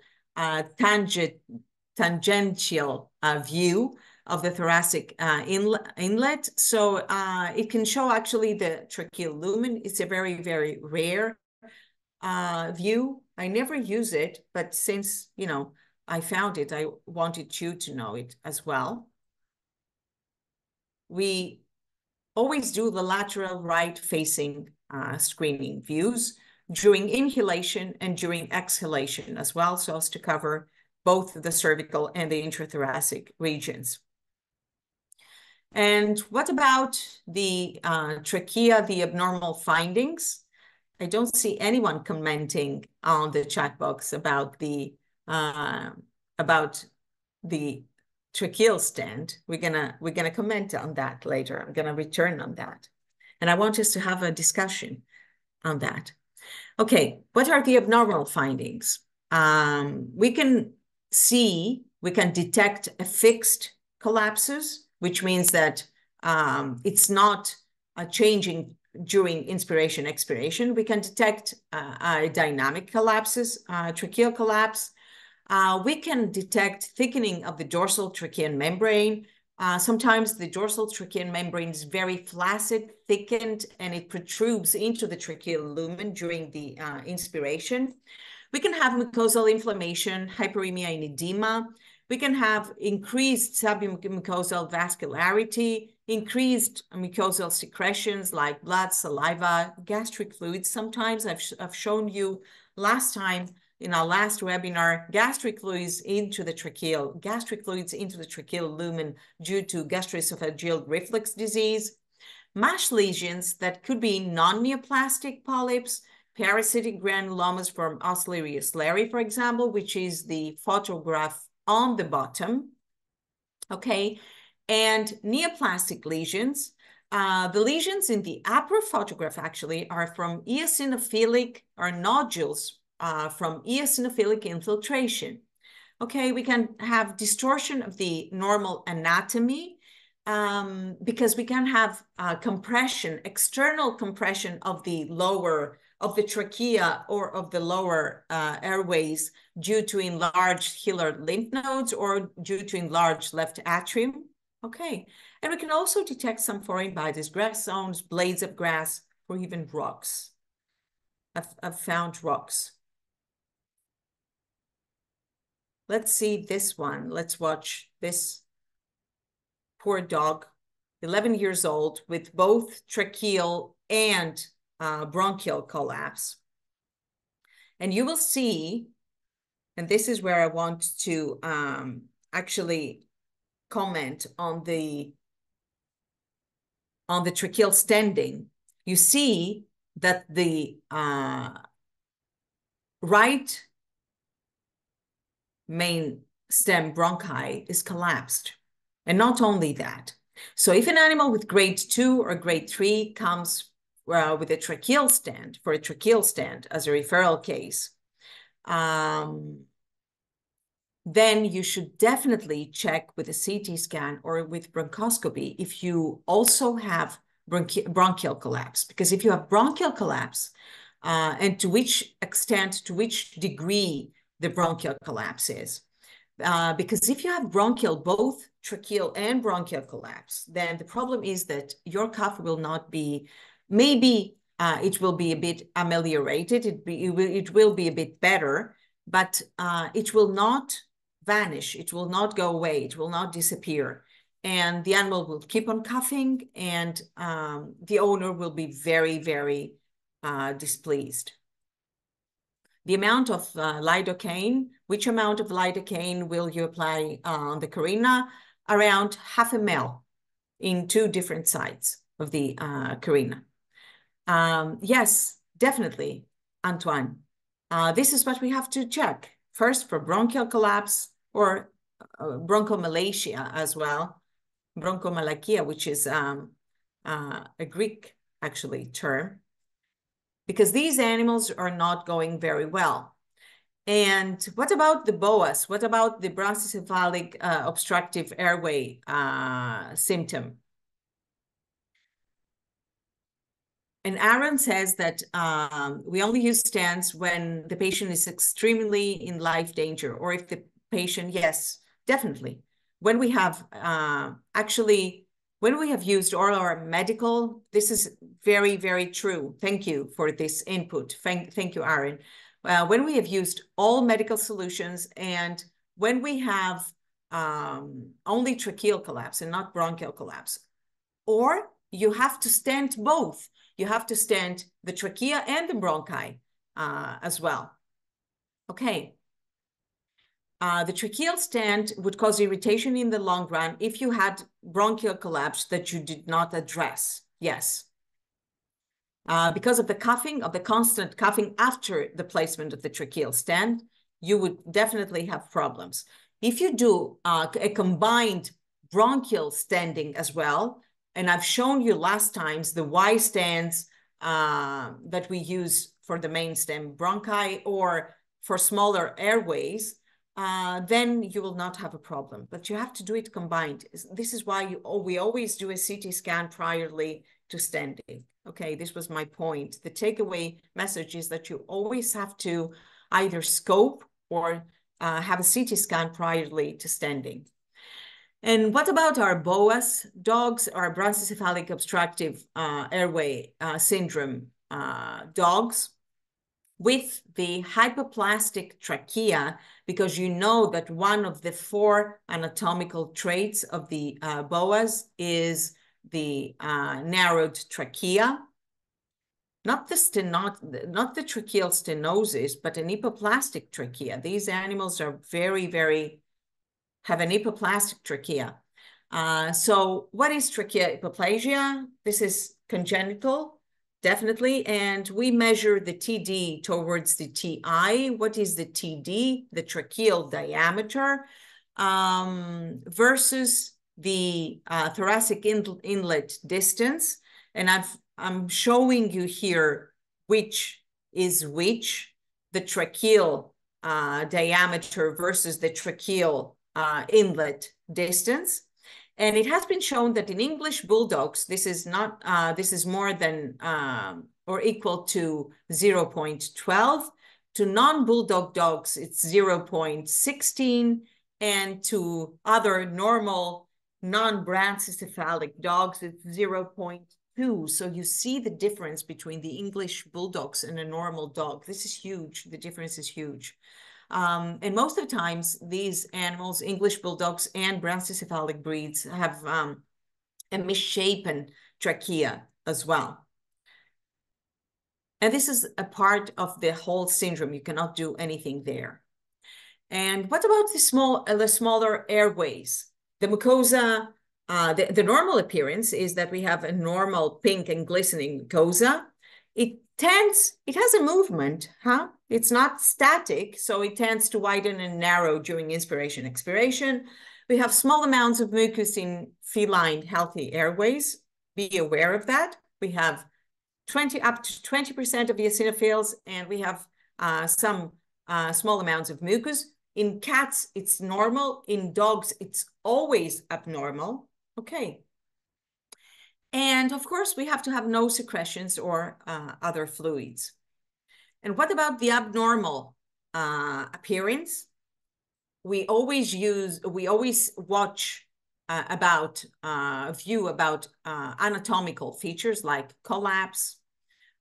tangential view of the thoracic inlet. So it can show actually the tracheal lumen. It's a very, very rare view. I never use it, but since, you know, I found it, I wanted you to know it as well. We always do the lateral right-facing screening views during inhalation and during exhalation as well, so as to cover both the cervical and the intrathoracic regions. And what about the trachea, the abnormal findings? I don't see anyone commenting on the chat box about the tracheal stand. We're gonna comment on that later. I'm gonna return on that, and I want us to have a discussion on that. Okay, what are the abnormal findings? We can detect affixed collapses, which means that it's not changing during inspiration, expiration. We can detect dynamic collapses, tracheal collapse. We can detect thickening of the dorsal tracheal membrane. Sometimes the dorsal tracheal membrane is very flaccid, thickened, and it protrudes into the tracheal lumen during the inspiration. We can have mucosal inflammation, hyperemia, and edema. We can have increased submucosal vascularity, increased mucosal secretions like blood, saliva, gastric fluids. Sometimes I've shown you last time in our last webinar, gastric fluids into the tracheal lumen due to gastroesophageal reflux disease. MASH lesions that could be non-neoplastic polyps, parasitic granulomas from Osleria sleri, for example, which is the photograph on the bottom, okay? And neoplastic lesions. The lesions in the upper photograph actually are from eosinophilic or nodules from eosinophilic infiltration. Okay, we can have distortion of the normal anatomy because we can have compression, external compression of the trachea or of the lower airways due to enlarged hilar lymph nodes or due to enlarged left atrium. Okay, and we can also detect some foreign bodies, grass zones, blades of grass, or even rocks. I've found rocks. Let's see this one. Let's watch this poor dog, 11 years old, with both tracheal and bronchial collapse. And you will see, and this is where I want to actually comment on the tracheal standing. You see that the right main stem bronchi is collapsed. And not only that. So if an animal with grade 2 or grade 3 comes with a tracheal stand, for a tracheal stand as a referral case, then you should definitely check with a CT scan or with bronchoscopy if you also have bronchial collapse. Because if you have bronchial collapse, and to which extent, to which degree the bronchial collapse is. Because if you have both tracheal and bronchial collapse, then the problem is that your cough will not be, maybe it will be a bit ameliorated, it will be a bit better, but it will not vanish, it will not go away, it will not disappear. And the animal will keep on coughing, and the owner will be very, very displeased. The amount of lidocaine, which amount of lidocaine will you apply on the carina? Around 0.5 ml in 2 different sides of the carina. Yes, definitely, Antoine. This is what we have to check. First, for bronchial collapse or bronchomalacia as well. Bronchomalakia, which is a Greek, actually, term. Because these animals are not going very well. And what about the BOAS? What about the bronchocephalic obstructive airway symptom? And Aaron says that we only use stands when the patient is extremely in life danger, or if the patient, yes, definitely. When we have, When we have used all our medical, this is very, very true. Thank you for this input. Thank you, Aaron. When we have used all medical solutions and when we have only tracheal collapse and not bronchial collapse, or you have to stent both. You have to stent the trachea and the bronchi as well. Okay. The tracheal stent would cause irritation in the long run if you had bronchial collapse that you did not address. Yes. Because of the coughing, of the constant coughing after the placement of the tracheal stent, you would definitely have problems. If you do a combined bronchial stenting as well, and I've shown you last times the Y stents that we use for the main stem bronchi or for smaller airways, then you will not have a problem. But you have to do it combined. This is why we always do a CT scan priorly to stenting. Okay, this was my point. The takeaway message is that you always have to either scope or have a CT scan priorly to stenting. And what about our BOAS dogs, our bronchocephalic obstructive airway syndrome dogs with the hypoplastic trachea? Because you know that one of the 4 anatomical traits of the BOAS is the narrowed trachea. Not the tracheal stenosis, but an hypoplastic trachea. These animals are have an hypoplastic trachea. So what is trachea hypoplasia? This is congenital, definitely. And we measure the TD towards the TI. What is the TD? The tracheal diameter versus the thoracic inlet distance. And I'm showing you here which is which, the tracheal diameter versus the tracheal inlet distance. And it has been shown that in English bulldogs, this is not, this is more than or equal to 0.12. To non-bulldog dogs, it's 0.16. And to other normal non-brachycephalic dogs, it's 0.2. So you see the difference between the English bulldogs and a normal dog. This is huge. The difference is huge. And most of the times, these animals, English bulldogs and brachycephalic breeds, have a misshapen trachea as well. And this is a part of the whole syndrome. You cannot do anything there. And what about the smaller airways? The mucosa, the normal appearance is that we have a normal pink and glistening mucosa. It has a movement, huh? It's not static, so it tends to widen and narrow during inspiration, expiration. We have small amounts of mucus in feline healthy airways. Be aware of that. We have up to 20% of eosinophils, and we have some small amounts of mucus. In cats, it's normal. In dogs, it's always abnormal. Okay. And of course, we have to have no secretions or other fluids. And what about the abnormal appearance? We always watch about anatomical features like collapse.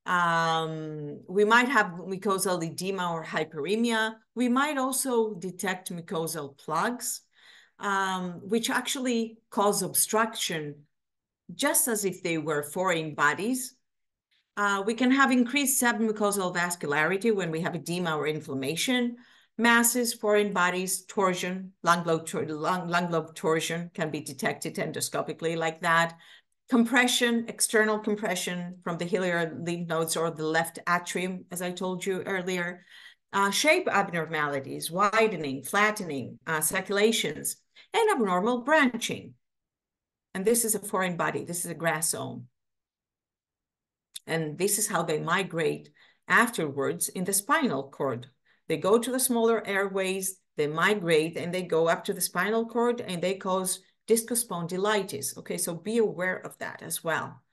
We might have mucosal edema or hyperemia. We might also detect mucosal plugs, which actually cause obstruction just as if they were foreign bodies. We can have increased submucosal vascularity when we have edema or inflammation. Masses, foreign bodies, torsion, lung lobe torsion can be detected endoscopically like that. Compression, external compression from the hilarial lymph nodes or the left atrium, as I told you earlier. Shape abnormalities, widening, flattening, circulations, and abnormal branching. And this is a foreign body. This is a grassome. And this is how they migrate afterwards in the spinal cord. They go to the smaller airways, they migrate, and they go up to the spinal cord, and they cause discospondylitis. Okay, so be aware of that as well.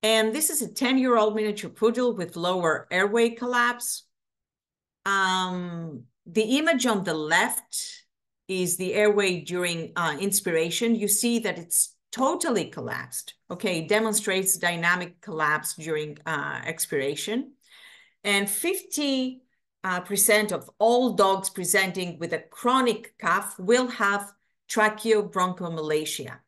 And this is a 10-year-old miniature poodle with lower airway collapse. The image on the left is the airway during inspiration. You see that it's totally collapsed. Okay, demonstrates dynamic collapse during expiration. And 50% of all dogs presenting with a chronic cough will have tracheobronchomalacia.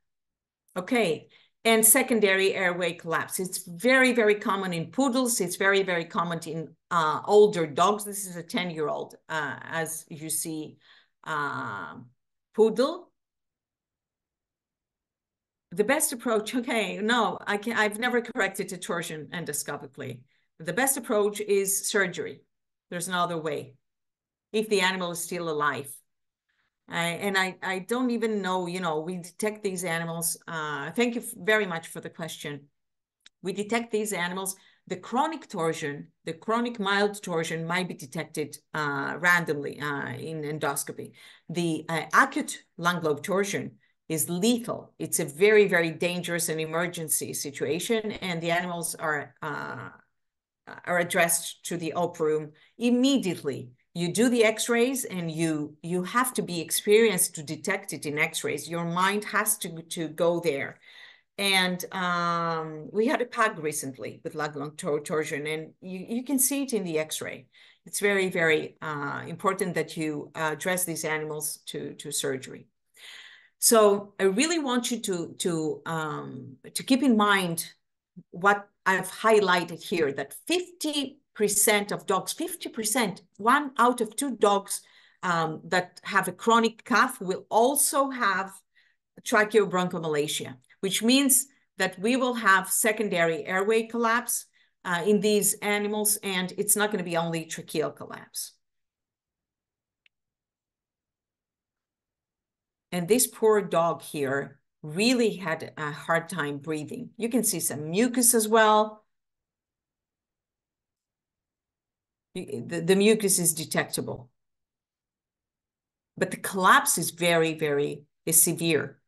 Okay, and secondary airway collapse. It's very, very common in poodles. It's very, very common in older dogs. This is a 10-year-old, as you see, poodle. The best approach, okay, no, I've never corrected a torsion endoscopically. The best approach is surgery. There's no other way, if the animal is still alive. And I don't even know, you know, we detect these animals. Thank you very much for the question. We detect these animals. The chronic torsion, the chronic mild torsion might be detected randomly in endoscopy. The acute lung lobe torsion is lethal. It's a very, very dangerous and emergency situation, and the animals are addressed to the op room immediately. You do the x-rays, and you have to be experienced to detect it in x-rays. Your mind has to go there. And we had a pug recently with lung torsion, and you can see it in the x-ray. It's very, very important that you address these animals to surgery. So I really want you to keep in mind what I've highlighted here, that 50% of dogs, 50%, 1 out of 2 dogs that have a chronic cough will also have tracheobronchomalacia, which means that we will have secondary airway collapse in these animals, and it's not going to be only tracheal collapse. And this poor dog here really had a hard time breathing. You can see some mucus as well. The mucus is detectable. But the collapse is very, very severe.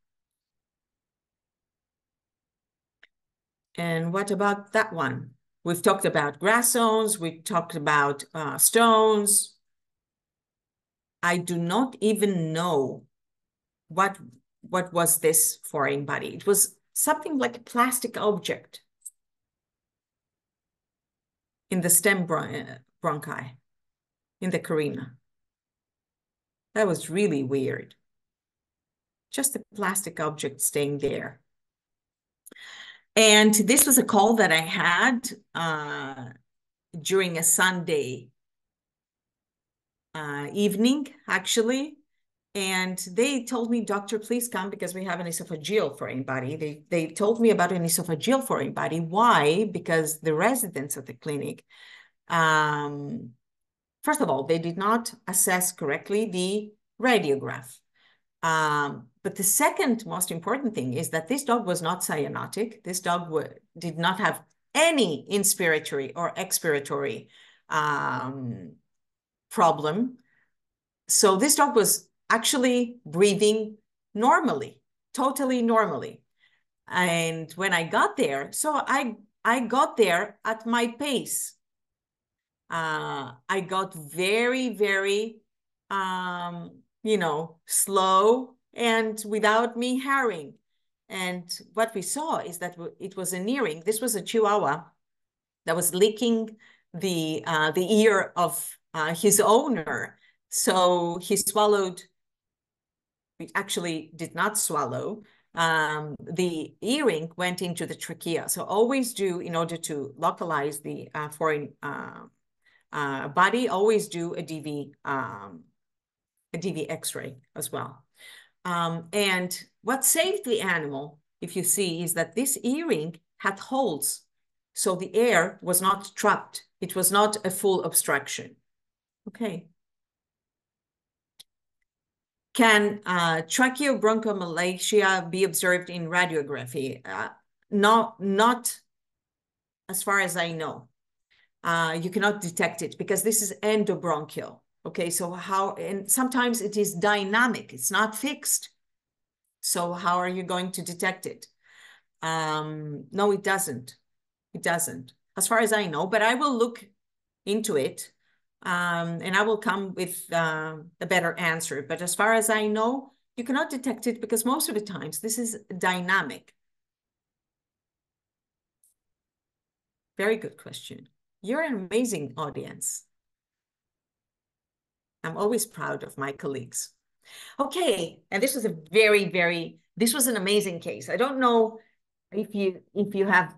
And what about that one? We've talked about grass zones. We've talked about stones. I do not even know what was this foreign body. It was something like a plastic object in the stem bronchi, in the carina. That was really weird. Just a plastic object staying there. And this was a call that I had during a Sunday evening, actually. And they told me, doctor, please come because we have an esophageal foreign body. They told me about an esophageal foreign body. Why? Because the residents at the clinic, first of all, they did not assess correctly the radiograph. But the second most important thing is that this dog was not cyanotic. This dog did not have any inspiratory or expiratory problem. So this dog was actually breathing normally, totally normally. And when I got there, so I got there at my pace. I got very, very, you know, slow and without me hurrying. And what we saw is that it was an earring. This was a Chihuahua that was licking the ear of his owner. So he swallowed. It actually did not swallow. The earring went into the trachea. So always do, in order to localize the foreign body, always do a DV X-ray as well. And what saved the animal, if you see, is that this earring had holes. So the air was not trapped. It was not a full obstruction. Okay. Can tracheobronchomalacia be observed in radiography? No, not as far as I know. You cannot detect it because this is endobronchial. Okay, so how, and sometimes it is dynamic, it's not fixed. So how are you going to detect it? No, it doesn't. It doesn't, as far as I know, but I will look into it and I will come with a better answer. But as far as I know, you cannot detect it because most of the times this is dynamic. Very good question. You're an amazing audience. I'm always proud of my colleagues. Okay, and this was a this was an amazing case. I don't know if you have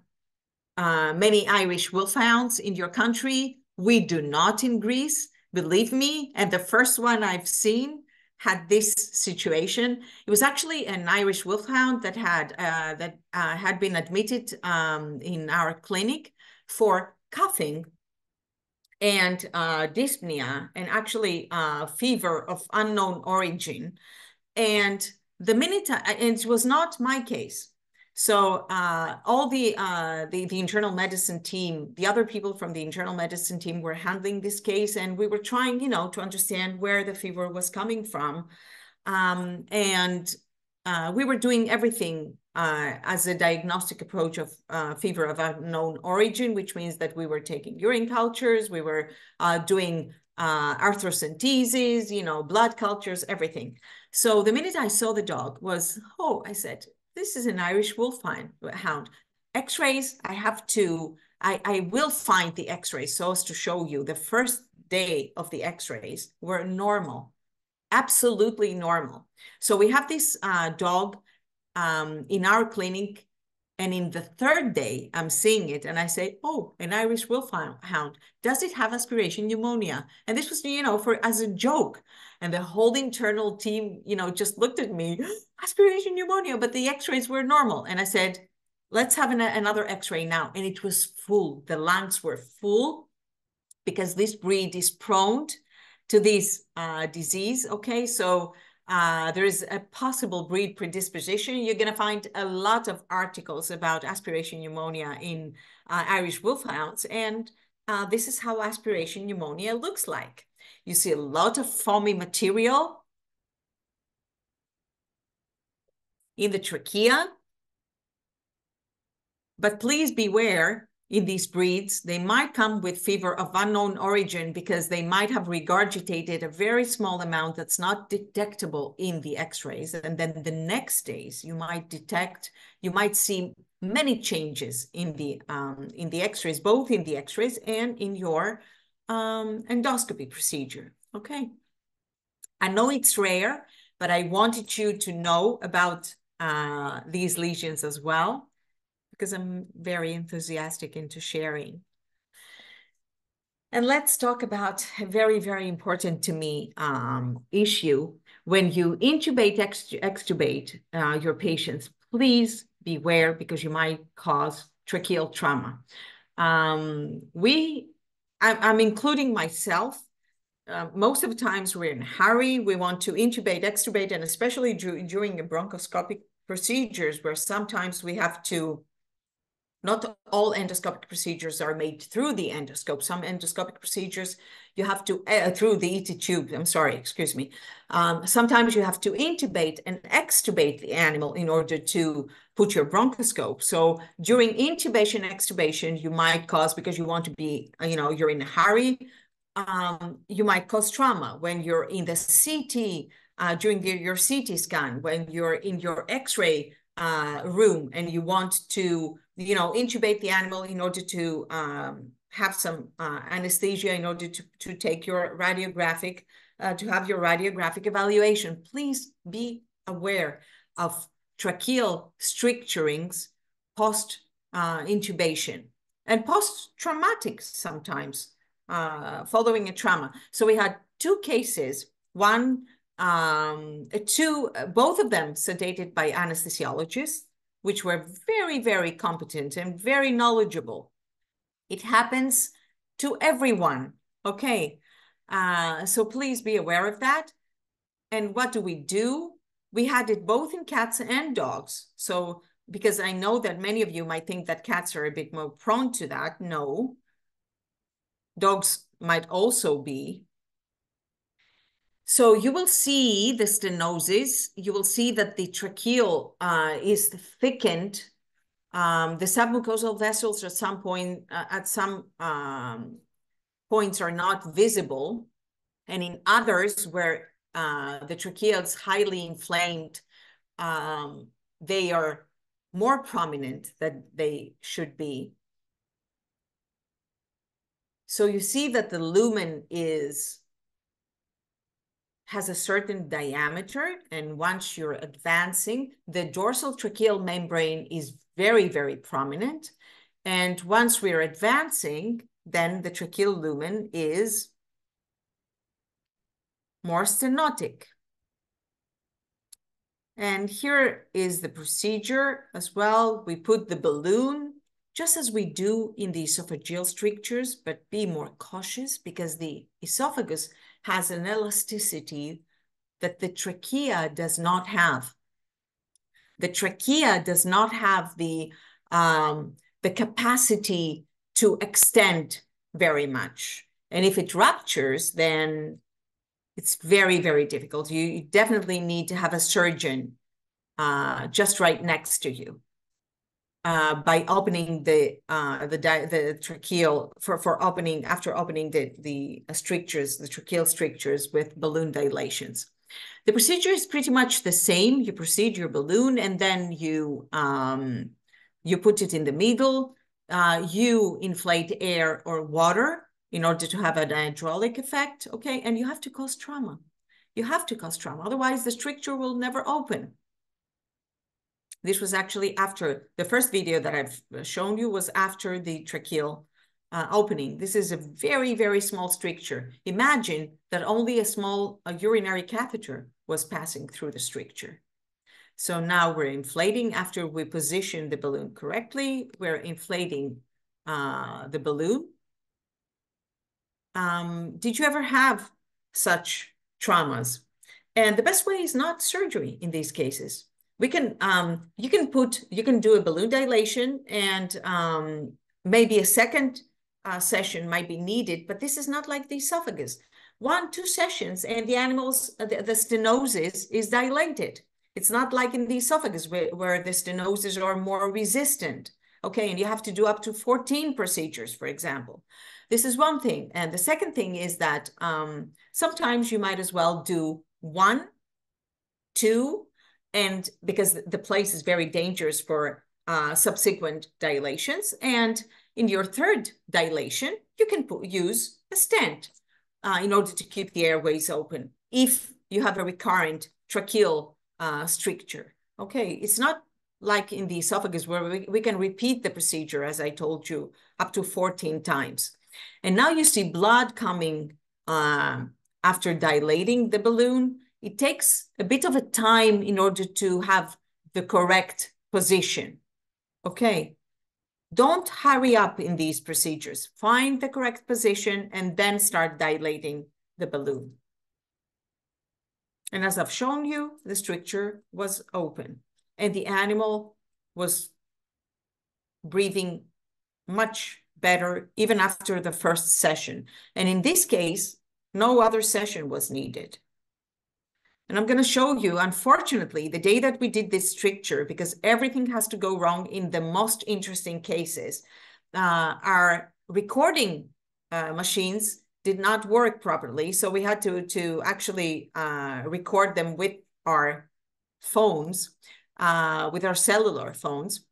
many Irish wolfhounds in your country. We do not in Greece, believe me. And the first one I've seen had this situation. It was actually an Irish wolfhound that had been admitted in our clinic for coughing and dyspnea, and actually fever of unknown origin. And the minute, and it was not my case. So all the internal medicine team, the other people from the internal medicine team were handling this case, and we were trying, to understand where the fever was coming from. And we were doing everything as a diagnostic approach of fever of unknown origin, which means that we were taking urine cultures, we were doing arthrocentesis, blood cultures, everything. So the minute I saw the dog I said, this is an Irish wolfhound. X-rays, I will find the X-rays so as to show you the first day of the X-rays were normal, absolutely normal. So we have this dog in our clinic, and in the third day, I'm seeing it, and I say, oh, an Irish wolfhound. Does it have aspiration pneumonia? And this was, as a joke. And the whole internal team, just looked at me, aspiration pneumonia, but the X-rays were normal. And I said, let's have another X-ray now. And it was full. The lungs were full because this breed is prone to this disease, okay? So there is a possible breed predisposition. You're going to find a lot of articles about aspiration pneumonia in Irish wolfhounds, and this is how aspiration pneumonia looks like. You see a lot of foamy material in the trachea, but please beware. In these breeds, they might come with fever of unknown origin because they might have regurgitated a very small amount that's not detectable in the X-rays. And then the next days, you might see many changes in the X-rays, both in the X-rays and in your endoscopy procedure, okay? I know it's rare, but I wanted you to know about these lesions as well, because I'm very enthusiastic into sharing. And let's talk about a very, very important to me issue. When you intubate, extubate your patients, please beware because you might cause tracheal trauma. I'm including myself. Most of the times we're in a hurry. We want to intubate, extubate, and especially during the bronchoscopic procedures where sometimes we have to. Not all endoscopic procedures are made through the endoscope. Some endoscopic procedures you have to, through the ET tube, excuse me. Sometimes you have to intubate and extubate the animal in order to put your bronchoscope. So during intubation, extubation, you might cause, because you want to be, you're in a hurry, you might cause trauma. When you're in the CT, during your CT scan, when you're in your X-ray room and you want to, intubate the animal in order to have some anesthesia, in order to take your radiographic, to have your radiographic evaluation. Please be aware of tracheal stricturings post-intubation and post-traumatic sometimes following a trauma. So we had two cases, both of them sedated by anesthesiologists, which were very, very competent and very knowledgeable. It happens to everyone, okay? So please be aware of that. And what do? We had it both in cats and dogs. So, because I know that many of you might think that cats are a bit more prone to that. No. Dogs might also be. So you will see the stenosis. You will see that the tracheal is thickened. The submucosal vessels at some point, points are not visible, and in others where the trachea is highly inflamed, they are more prominent than they should be. So you see that the lumen has a certain diameter, and once you're advancing, the dorsal tracheal membrane is very, very prominent. And once we're advancing, then the tracheal lumen is more stenotic. And here is the procedure as well. We put the balloon, just as we do in the esophageal strictures, but be more cautious because the esophagus has an elasticity that the trachea does not have. The trachea does not have the capacity to extend very much. And if it ruptures, then it's very, very difficult. You definitely need to have a surgeon just right next to you by opening the tracheal after opening the strictures, the tracheal strictures with balloon dilations. The procedure is pretty much the same. You proceed your balloon, and then you put it in the middle. You inflate air or water in order to have an hydraulic effect, okay? And you have to cause trauma. You have to cause trauma. Otherwise, the stricture will never open. This was actually after the first video that I've shown you was after the tracheal opening. This is a very, very small stricture. Imagine that only a urinary catheter was passing through the stricture. So now we're inflating after we position the balloon correctly. We're inflating the balloon. Did you ever have such traumas? And the best way is not surgery in these cases. You can do a balloon dilation, and maybe a second session might be needed, but this is not like the esophagus. 1-2 sessions and the animal's, the stenosis is dilated. It's not like in the esophagus where the stenosis are more resistant. Okay, and you have to do up to 14 procedures, for example. This is one thing. And the second thing is that sometimes you might as well do 1, 2, and because the place is very dangerous for subsequent dilations. And in your third dilation, you can use a stent in order to keep the airways open if you have a recurrent tracheal stricture. Okay, it's not like in the esophagus where we can repeat the procedure, as I told you, up to 14 times. And now you see blood coming after dilating the balloon. It takes a bit of a time in order to have the correct position. Okay, don't hurry up in these procedures. Find the correct position and then start dilating the balloon. And as I've shown you, the stricture was open and the animal was breathing much better even after the first session. And in this case, no other session was needed. And I'm going to show you, unfortunately, the day that we did this stricture, because everything has to go wrong in the most interesting cases, our recording machines did not work properly. So we had to actually record them with our phones, with our cellular phones.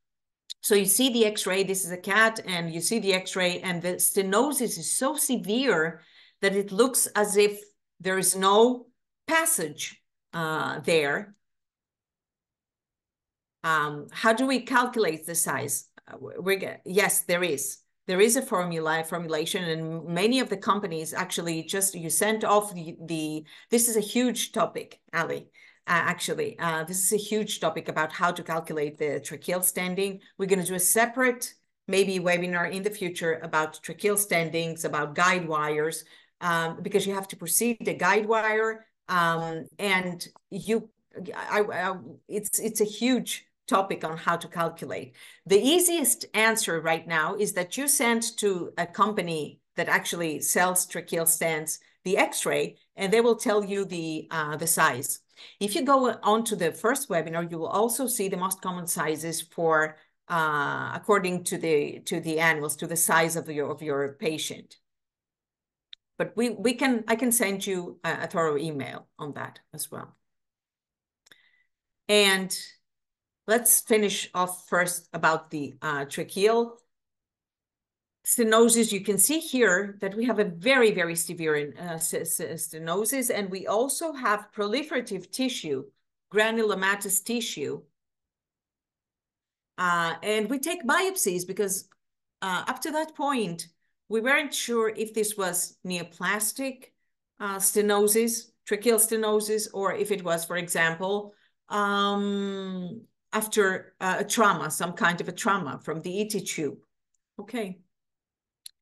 So you see the x-ray, this is a cat, and you see the x-ray, and the stenosis is so severe that it looks as if there is no passage there. How do we calculate the size? Yes, there is. There is a formulation, and many of the companies actually just, you sent off this is a huge topic, Ali. Actually, this is a huge topic about how to calculate the tracheal standing. We're going to do a separate, maybe webinar in the future about tracheal standings, about guide wires, because you have to proceed the guide wire, and it's a huge topic on how to calculate. The easiest answer right now is that you send to a company that actually sells tracheal stents the x-ray, and they will tell you the size. If you go on to the first webinar, you will also see the most common sizes for according to the animals, to the size of your patient. but I can send you a thorough email on that as well. And let's finish off first about the tracheal stenosis. You can see here that we have a very, very severe stenosis, and we also have proliferative tissue, granulomatous tissue. And we take biopsies because up to that point, we weren't sure if this was neoplastic stenosis, tracheal stenosis, or if it was, for example, after a trauma, some kind of a trauma from the ET tube. Okay.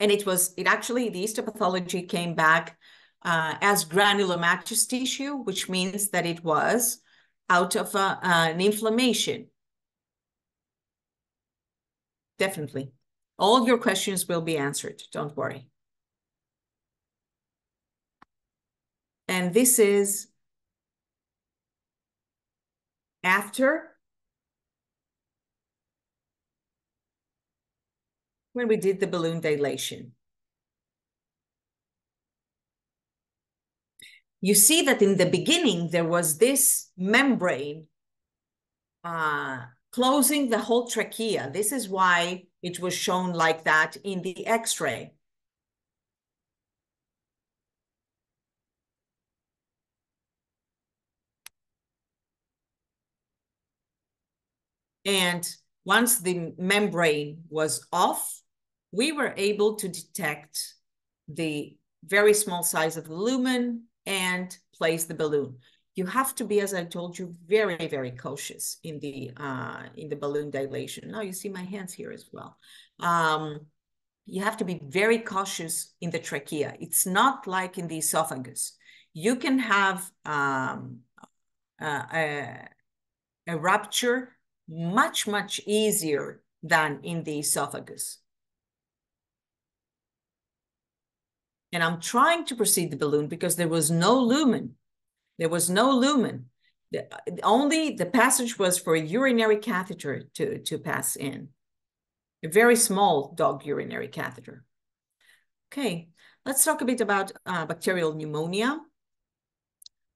And it actually, the histopathology came back as granulomatous tissue, which means that it was out of an inflammation. Definitely. All your questions will be answered. Don't worry. And this is after when we did the balloon dilation. You see that in the beginning, there was this membrane closing the whole trachea. This is why it was shown like that in the X-ray. And once the membrane was off, we were able to detect the very small size of the lumen and place the balloon. You have to be, as I told you, very, very cautious in the balloon dilation. Now you see my hands here as well. You have to be very cautious in the trachea. It's not like in the esophagus. You can have a rupture much, much easier than in the esophagus. And I'm trying to proceed the balloon because there was no lumen. There was no lumen. Only the passage was for a urinary catheter to pass in. A very small dog urinary catheter. Okay, let's talk a bit about bacterial pneumonia.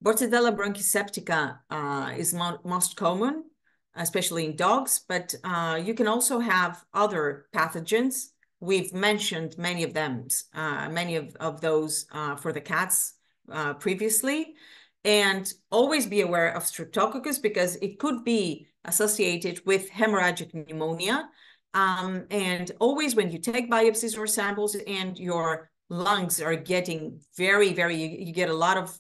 Bordetella bronchiseptica is most common, especially in dogs, but you can also have other pathogens. We've mentioned many of them, many of those for the cats previously. And always be aware of Streptococcus because it could be associated with hemorrhagic pneumonia. And always when you take biopsies or samples and your lungs are getting you get a lot of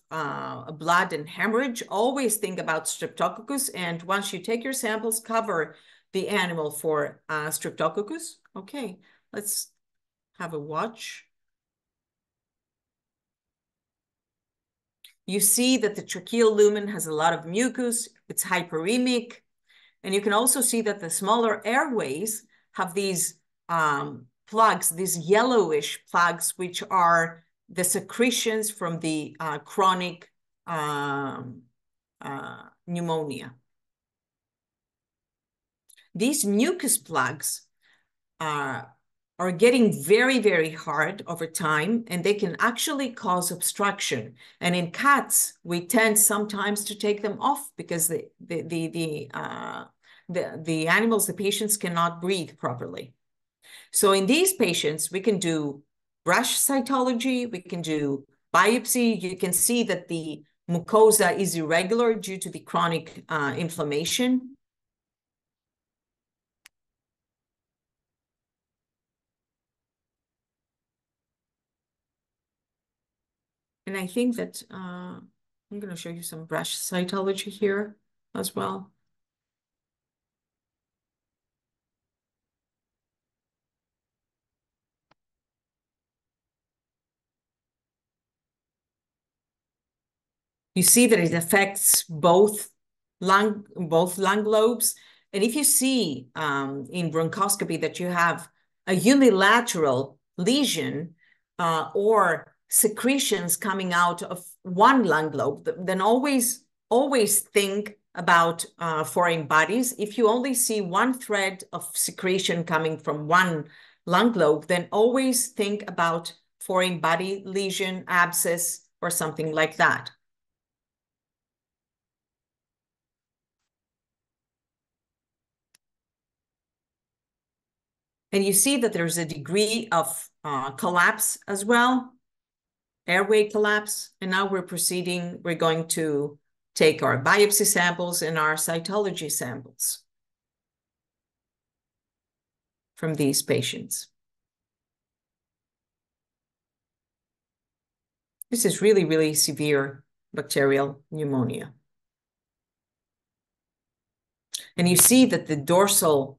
blood and hemorrhage, always think about Streptococcus. And once you take your samples, cover the animal for Streptococcus. Okay, let's have a watch. You see that the tracheal lumen has a lot of mucus. It's hyperemic. And you can also see that the smaller airways have these plugs, these yellowish plugs, which are the secretions from the chronic pneumonia. These mucus plugs are getting very, very hard over time, and they can actually cause obstruction. And in cats, we tend sometimes to take them off because the animals, the patients cannot breathe properly. So in these patients, we can do brush cytology, we can do biopsy. You can see that the mucosa is irregular due to the chronic inflammation. And I think that I'm going to show you some brush cytology here as well. You see that it affects both lung lobes. And if you see in bronchoscopy that you have a unilateral lesion or secretions coming out of one lung lobe, then always think about foreign bodies. If you only see one thread of secretion coming from one lung lobe, then always think about foreign body lesion, abscess, or something like that. And you see that there's a degree of collapse as well, airway collapse. And now we're proceeding, we're going to take our biopsy samples and our cytology samples from these patients. This is really, really severe bacterial pneumonia. And you see that the dorsal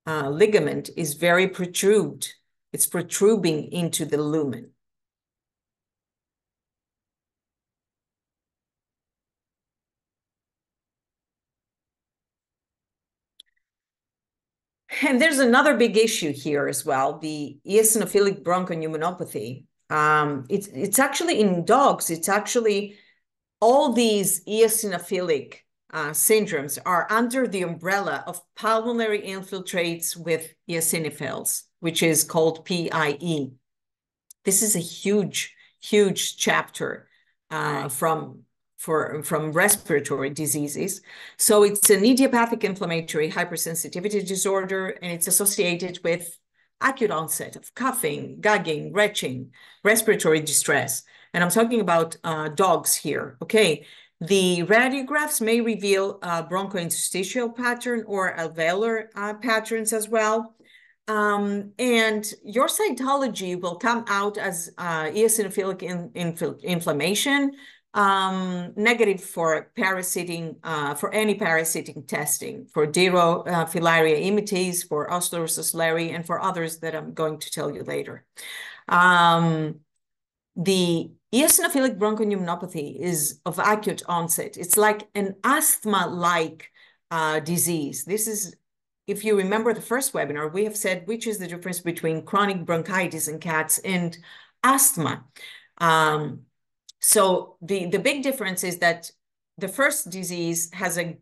ligament is very protrude. It's protruding into the lumen. And there's another big issue here as well, the eosinophilic bronchopneumonopathy. It's actually in dogs, it's actually all these eosinophilic syndromes are under the umbrella of pulmonary infiltrates with eosinophils, which is called PIE. This is a huge, huge chapter from respiratory diseases. So it's an idiopathic inflammatory hypersensitivity disorder, and it's associated with acute onset of coughing, gagging, retching, respiratory distress. And I'm talking about dogs here, okay? The radiographs may reveal bronchointerstitial pattern or alveolar patterns as well. And your cytology will come out as eosinophilic inflammation, negative for parasiting, for any parasitic testing, for Dirofilaria imitis, for Oscillus ocelleri, and for others that I'm going to tell you later. The eosinophilic bronchopneumonopathy is of acute onset. It's like an asthma-like disease. This is, if you remember the first webinar, we have said which is the difference between chronic bronchitis in cats and asthma. So the big difference is that the first disease has a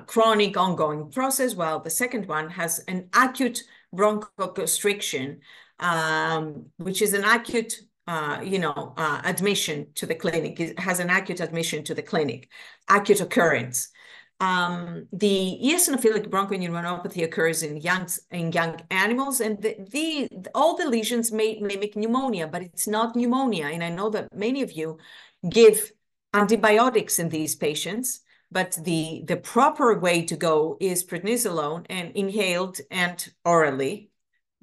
chronic ongoing process, while the second one has an acute bronchoconstriction, which is an acute admission to the clinic. It has an acute admission to the clinic, acute occurrence. The eosinophilic bronchopneumonopathy occurs in young animals, and all the lesions may mimic pneumonia, but it's not pneumonia. And I know that many of you give antibiotics in these patients, but the proper way to go is prednisolone and inhaled and orally.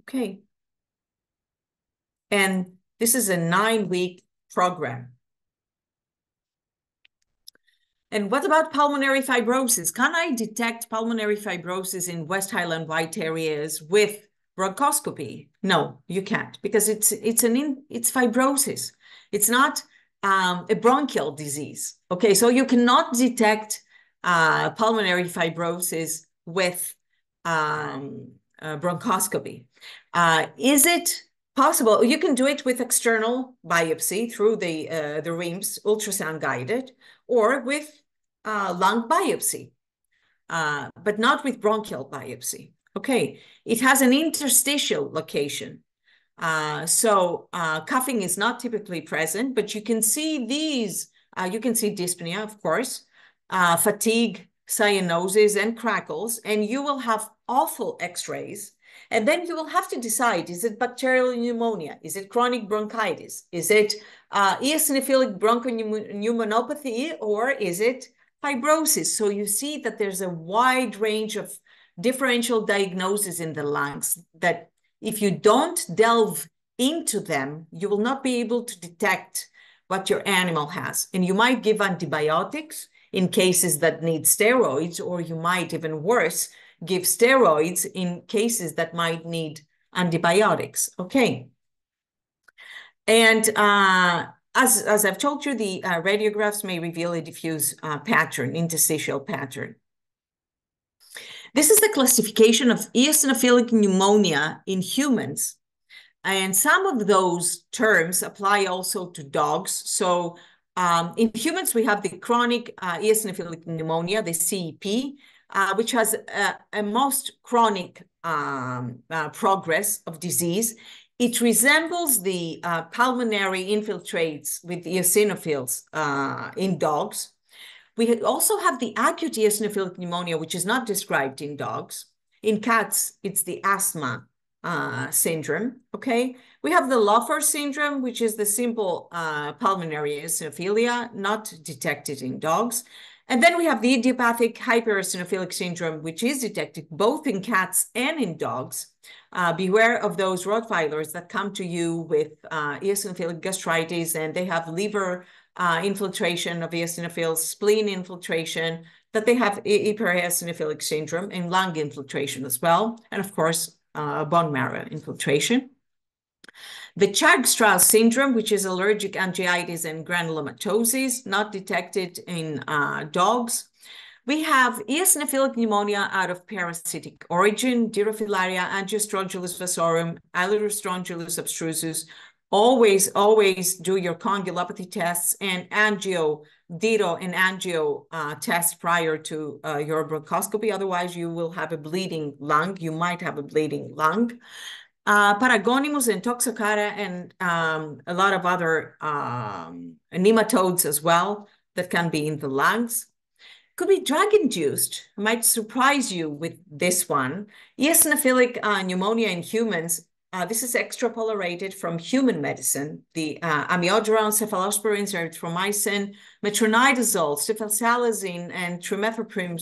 Okay. And this is a 9-week program. And what about pulmonary fibrosis? Can I detect pulmonary fibrosis in West Highland White Terriers with bronchoscopy? No, you can't, because it's fibrosis. It's not a bronchial disease. Okay, so you cannot detect pulmonary fibrosis with bronchoscopy. Is it possible? You can do it with external biopsy through the RIMS, ultrasound guided, or with lung biopsy, but not with bronchial biopsy. Okay, it has an interstitial location. So coughing is not typically present, but you can see these, you can see dyspnea, of course, fatigue, cyanosis, and crackles, and you will have awful x-rays. And then you will have to decide, is it bacterial pneumonia? Is it chronic bronchitis? Is it eosinophilic bronchopneumonopathy, or is it fibrosis? So you see that there's a wide range of differential diagnoses in the lungs that if you don't delve into them, you will not be able to detect what your animal has. And you might give antibiotics in cases that need steroids, or you might, even worse, give steroids in cases that might need antibiotics. Okay. And as I've told you, the radiographs may reveal a diffuse pattern, interstitial pattern. This is the classification of eosinophilic pneumonia in humans. And some of those terms apply also to dogs. So in humans, we have the chronic eosinophilic pneumonia, the CEP, which has a most chronic progress of disease. It resembles the pulmonary infiltrates with eosinophils in dogs. We also have the acute eosinophilic pneumonia, which is not described in dogs. In cats, it's the asthma syndrome, okay? We have the Laffer syndrome, which is the simple pulmonary eosinophilia, not detected in dogs. And then we have the idiopathic hypereosinophilic syndrome, which is detected both in cats and in dogs. Beware of those Rottweilers that come to you with eosinophilic gastritis, and they have liver infiltration of eosinophils, spleen infiltration, that they have hypereosinophilic syndrome, and lung infiltration as well. And of course, bone marrow infiltration. The Churg-Strauss syndrome, which is allergic angiitis and granulomatosis, not detected in dogs. We have eosinophilic pneumonia out of parasitic origin, Dirofilaria, Angiostrongylus vasorum, Ailurostrongylus abstrusus. Always do your condyulopathy tests and ditto and angio test prior to your bronchoscopy. Otherwise, you will have a bleeding lung. You might have a bleeding lung. Paragonimus and Toxocara, and a lot of other nematodes as well that can be in the lungs. Could be drug-induced. I might surprise you with this one. Eosinophilic pneumonia in humans. This is extrapolated from human medicine. The amiodarone, cephalosporin, erythromycin, metronidazole, cefalsalazine, and trimethoprim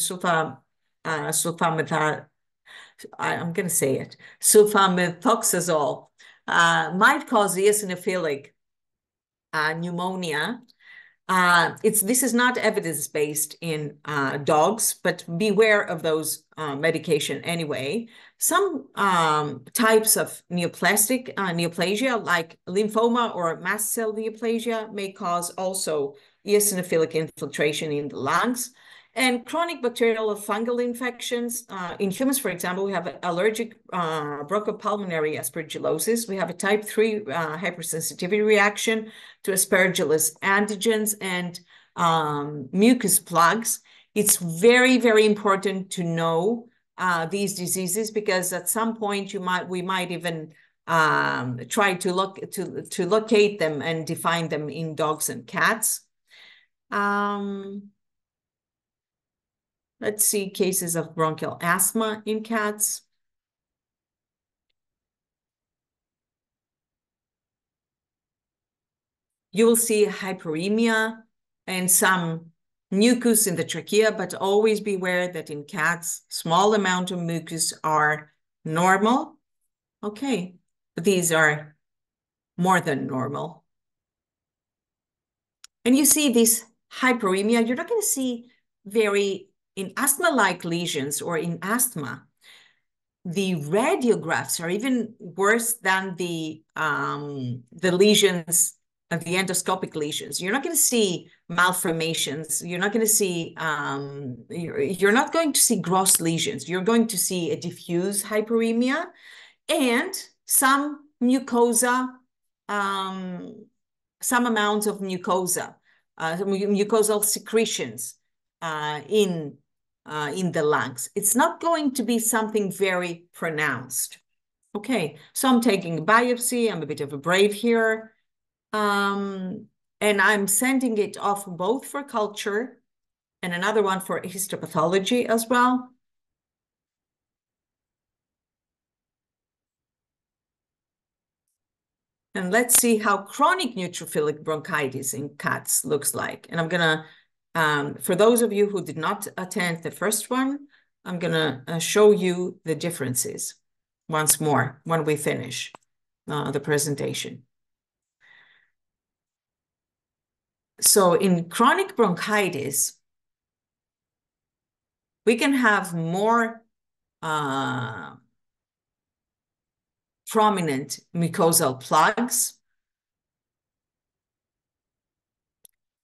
I'm going to say it, sulfamethoxazole, might cause eosinophilic pneumonia. This is not evidence-based in dogs, but beware of those medication anyway. Some types of neoplastic neoplasia, like lymphoma or mast cell neoplasia, may cause also eosinophilic infiltration in the lungs. And chronic bacterial or fungal infections. In humans, for example, we have allergic bronchopulmonary aspergillosis. We have a type 3 hypersensitivity reaction to aspergillus antigens and mucus plugs. It's very, very important to know these diseases, because at some point we might even try to locate them and define them in dogs and cats. Let's see cases of bronchial asthma in cats. You will see hyperemia and some mucus in the trachea, but always beware that in cats, small amount of mucus are normal. Okay, but these are more than normal. And you see this hyperemia, you're not going to see in asthma-like lesions or in asthma, the radiographs are even worse than the lesions, the endoscopic lesions. You're not going to see malformations. You're not going to see, you're not going to see gross lesions. You're going to see a diffuse hyperemia and some mucosa, some amounts of mucosa, mucosal secretions in the lungs. It's not going to be something very pronounced. Okay, so I'm taking a biopsy. I'm a bit of a brave here. And I'm sending it off both for culture and another one for histopathology as well. And let's see how chronic neutrophilic bronchitis in cats looks like. And I'm going to, for those of you who did not attend the first one, I'm going to show you the differences once more when we finish the presentation. So in chronic bronchitis, we can have more prominent mucosal plugs.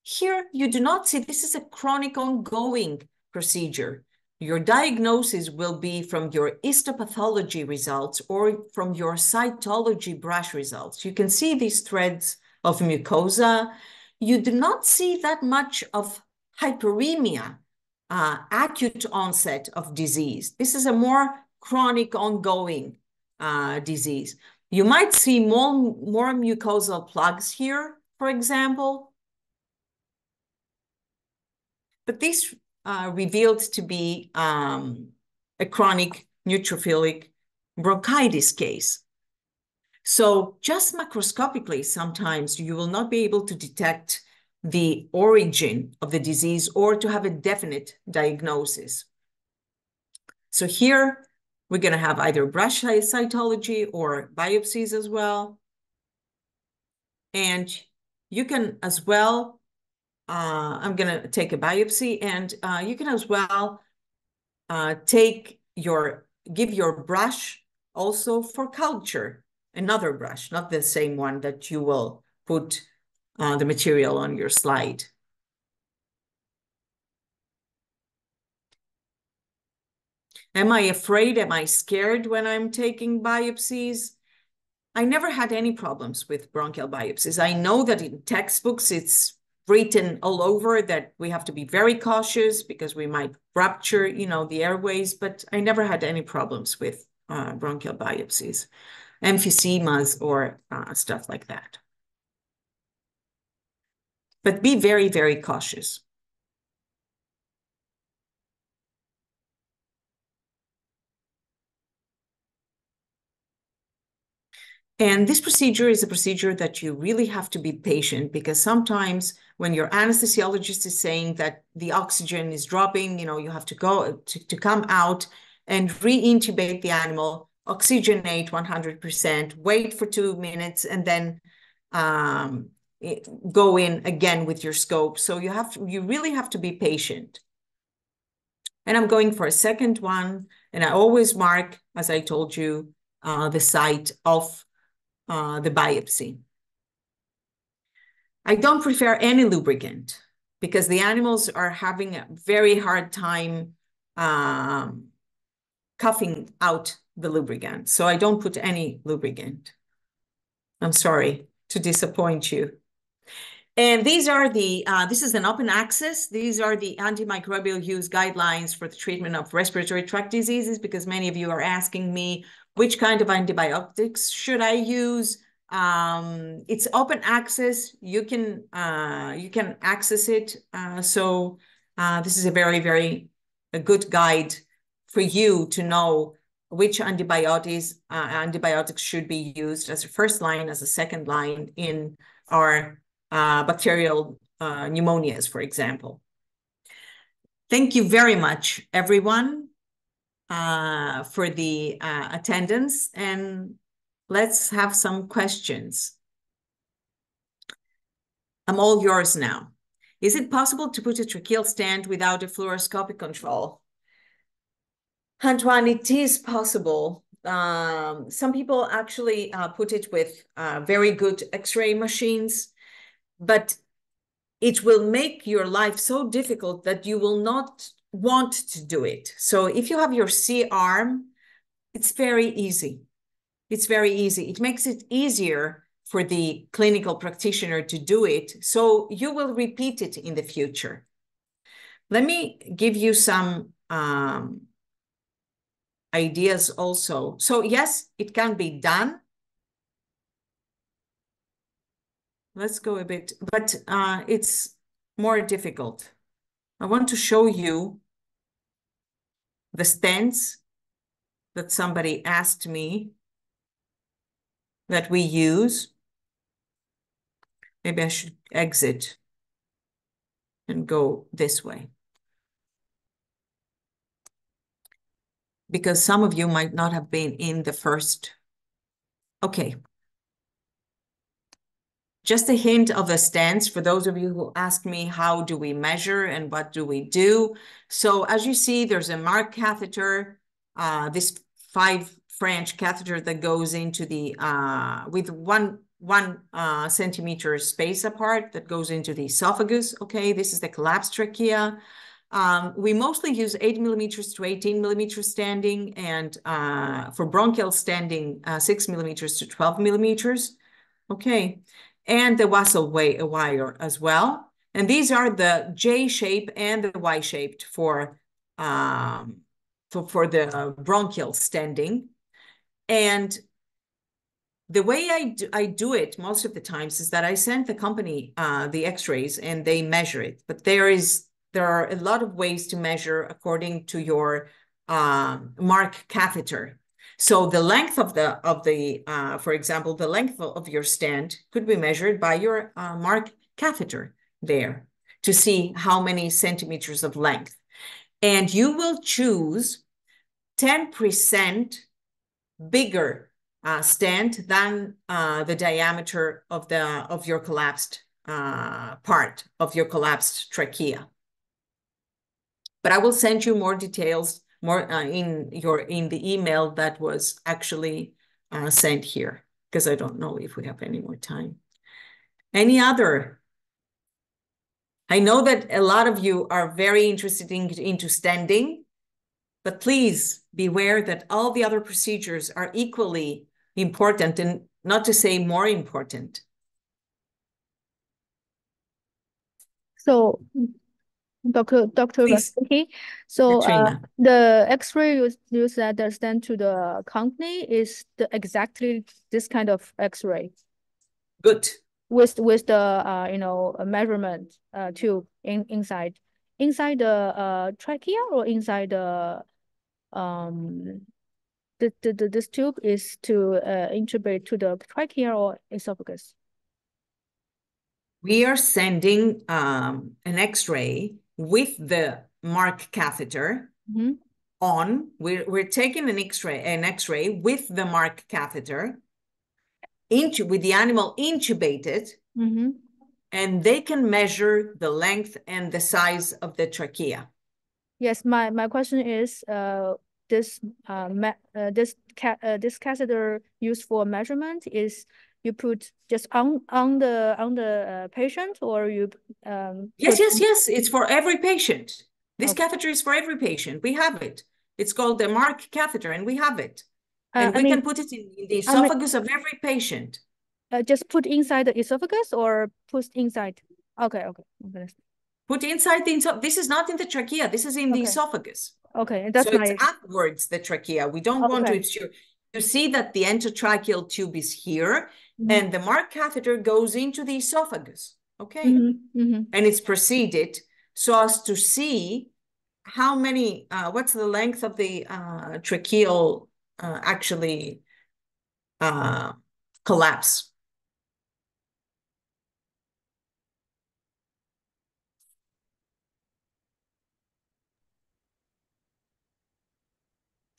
Here, you do not see, this is a chronic ongoing procedure. Your diagnosis will be from your histopathology results or from your cytology brush results. You can see these threads of mucosa. You do not see that much of hyperemia, acute onset of disease. This is a more chronic ongoing disease. You might see more mucosal plugs here, for example. But this revealed to be a chronic neutrophilic bronchitis case. So just macroscopically, sometimes you will not be able to detect the origin of the disease or to have a definite diagnosis. So here, we're going to have either brush cytology or biopsies as well. And you can as well, I'm going to take a biopsy, and you can as well give your brush also for culture, another brush, not the same one that you will put the material on your slide. Am I afraid? Am I scared when I'm taking biopsies? I never had any problems with bronchial biopsies. I know that in textbooks, it's written all over that we have to be very cautious because we might rupture, the airways, but I never had any problems with bronchial biopsies, emphysemas or stuff like that. But be very, very cautious. And this procedure is a procedure that you really have to be patient, because sometimes when your anesthesiologist is saying that the oxygen is dropping, you have to go to come out and re-intubate the animal, oxygenate 100%, wait for 2 minutes, and then go in again with your scope. So you really have to be patient. And I'm going for a second one, and I always mark, as I told you, the site of the biopsy. I don't prefer any lubricant because the animals are having a very hard time coughing out the lubricant. So I don't put any lubricant. I'm sorry to disappoint you. And these are this is an open access. These are the antimicrobial use guidelines for the treatment of respiratory tract diseases, because many of you are asking me, which kind of antibiotics should I use? It's open access. You can access it. So this is a very, very good guide for you to know which antibiotics should be used as a first line, as a second line in our bacterial pneumonias, for example. Thank you very much, everyone, for the attendance, and let's have some questions. I'm all yours now. Is it possible to put a tracheal stent without a fluoroscopic control? Antoine, it is possible. Some people actually put it with very good X-ray machines, but it will make your life so difficult that you will not want to do it. So if you have your C-arm, it's very easy. It's very easy. It makes it easier for the clinical practitioner to do it, so you will repeat it in the future. Let me give you some ideas also. So yes, it can be done. Let's go a bit, but it's more difficult. I want to show you the stents that somebody asked me that we use. Maybe I should exit and go this way, because some of you might not have been in the first. Okay. Just a hint of the stents for those of you who ask me, how do we measure and what do we do? So as you see, there's a MARC catheter, this 5 French catheter that goes into the, with one centimeter space apart, that goes into the esophagus. Okay, this is the collapsed trachea. We mostly use 8 millimeters to 18 millimeters standing, and for bronchial standing, 6 millimeters to 12 millimeters. Okay. And the Wassel wire as well. And these are the J-shape and the Y-shaped for the bronchial standing. And the way I do it most of the times is that I send the company the x-rays and they measure it. But there are a lot of ways to measure according to your mark catheter. So the length of for example, the length of your stent could be measured by your mark catheter there to see how many centimeters of length. And you will choose 10% bigger stent than the diameter of your collapsed part of your collapsed trachea. But I will send you more details in the email that was actually sent here, because I don't know if we have any more time. Any other? I know that a lot of you are very interested into stenting, but please beware that all the other procedures are equally important, and not to say more important. So, Dr. Vasilik, so the X-ray you said that sent to the company is exactly this kind of X-ray. Good. With the measurement tube inside the trachea, or inside the this tube is to intubate to the trachea or esophagus? We are sending an X-ray with the mark catheter on. We're taking an X-ray with the mark catheter with the animal intubated, and they can measure the length and the size of the trachea. Yes, my question is this catheter used for measurement is you put just on the patient, or you yes, it's for every patient. This catheter is for every patient. We have it. It's called the mark catheter, and we have it. And we can put it in the esophagus of every patient. Just put inside the esophagus, or put inside? Okay. Put inside the esophagus. This is not in the trachea. This is in the esophagus. Okay, that's so it's upwards, the trachea. We don't want to obscure. You see that the endotracheal tube is here, and the mark catheter goes into the esophagus. Okay, and it's proceeded so as to see how many. What's the length of the tracheal actually collapse?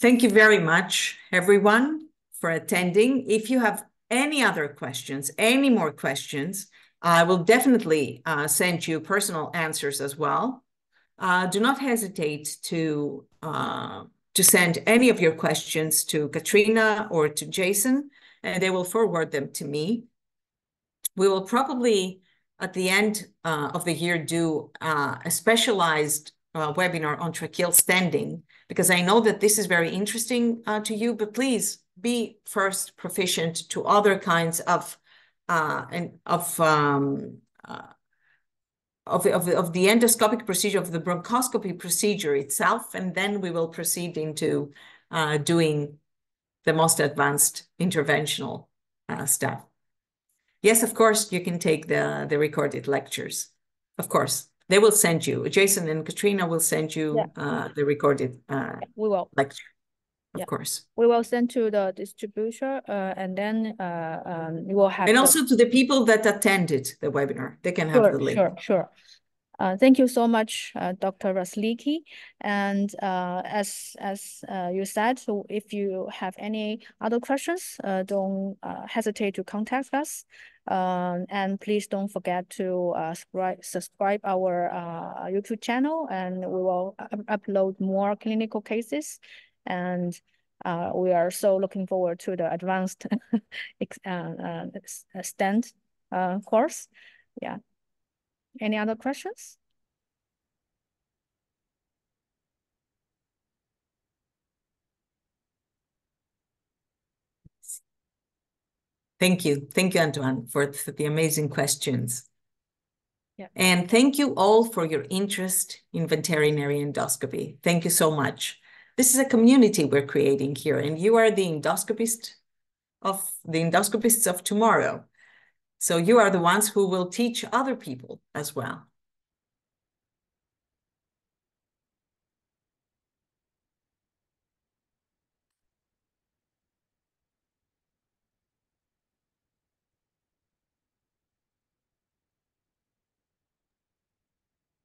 Thank you very much, everyone, for attending. If you have any other questions, any more questions, I will definitely send you personal answers as well. Do not hesitate to send any of your questions to Katrina or to Jason, and they will forward them to me. We will probably, at the end of the year, do a specialized webinar on tracheal stenting, because I know that this is very interesting to you, but please be first proficient to other kinds of the endoscopic procedure, of the bronchoscopy procedure itself, and then we will proceed into doing the most advanced interventional stuff. Yes, of course, you can take the recorded lectures. Of course, they will send you. Jason and Katrina will send you the recorded we will. lecture. Of course. We will send to the distributor, and then we will have. And also to the people that attended the webinar, they can have the link. Sure. Thank you so much, Dr. Vasilik. And as you said, so if you have any other questions, don't hesitate to contact us. And please don't forget to subscribe our YouTube channel, and we will upload more clinical cases. And we are so looking forward to the advanced stent course. Yeah. Any other questions? Thank you, Antoine, for the amazing questions. Yeah. And thank you all for your interest in veterinary endoscopy. Thank you so much. This is a community we're creating here, and you are the endoscopist of the endoscopists of tomorrow. So you are the ones who will teach other people as well.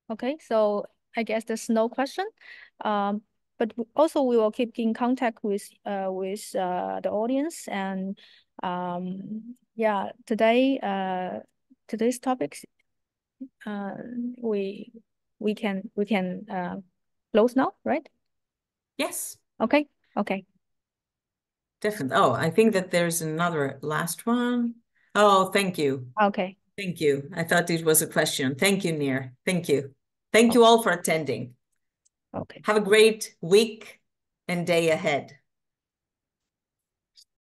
Okay, so I guess there's no question. But also we will keep in contact with the audience, and yeah, today's topics we can close now, right? Yes. Okay. Definitely. Oh, I think that there's another last one. Oh, thank you. Okay. Thank you. I thought it was a question. Thank you, Nir. Thank you. Thank you all for attending. Okay. Have a great week and day ahead.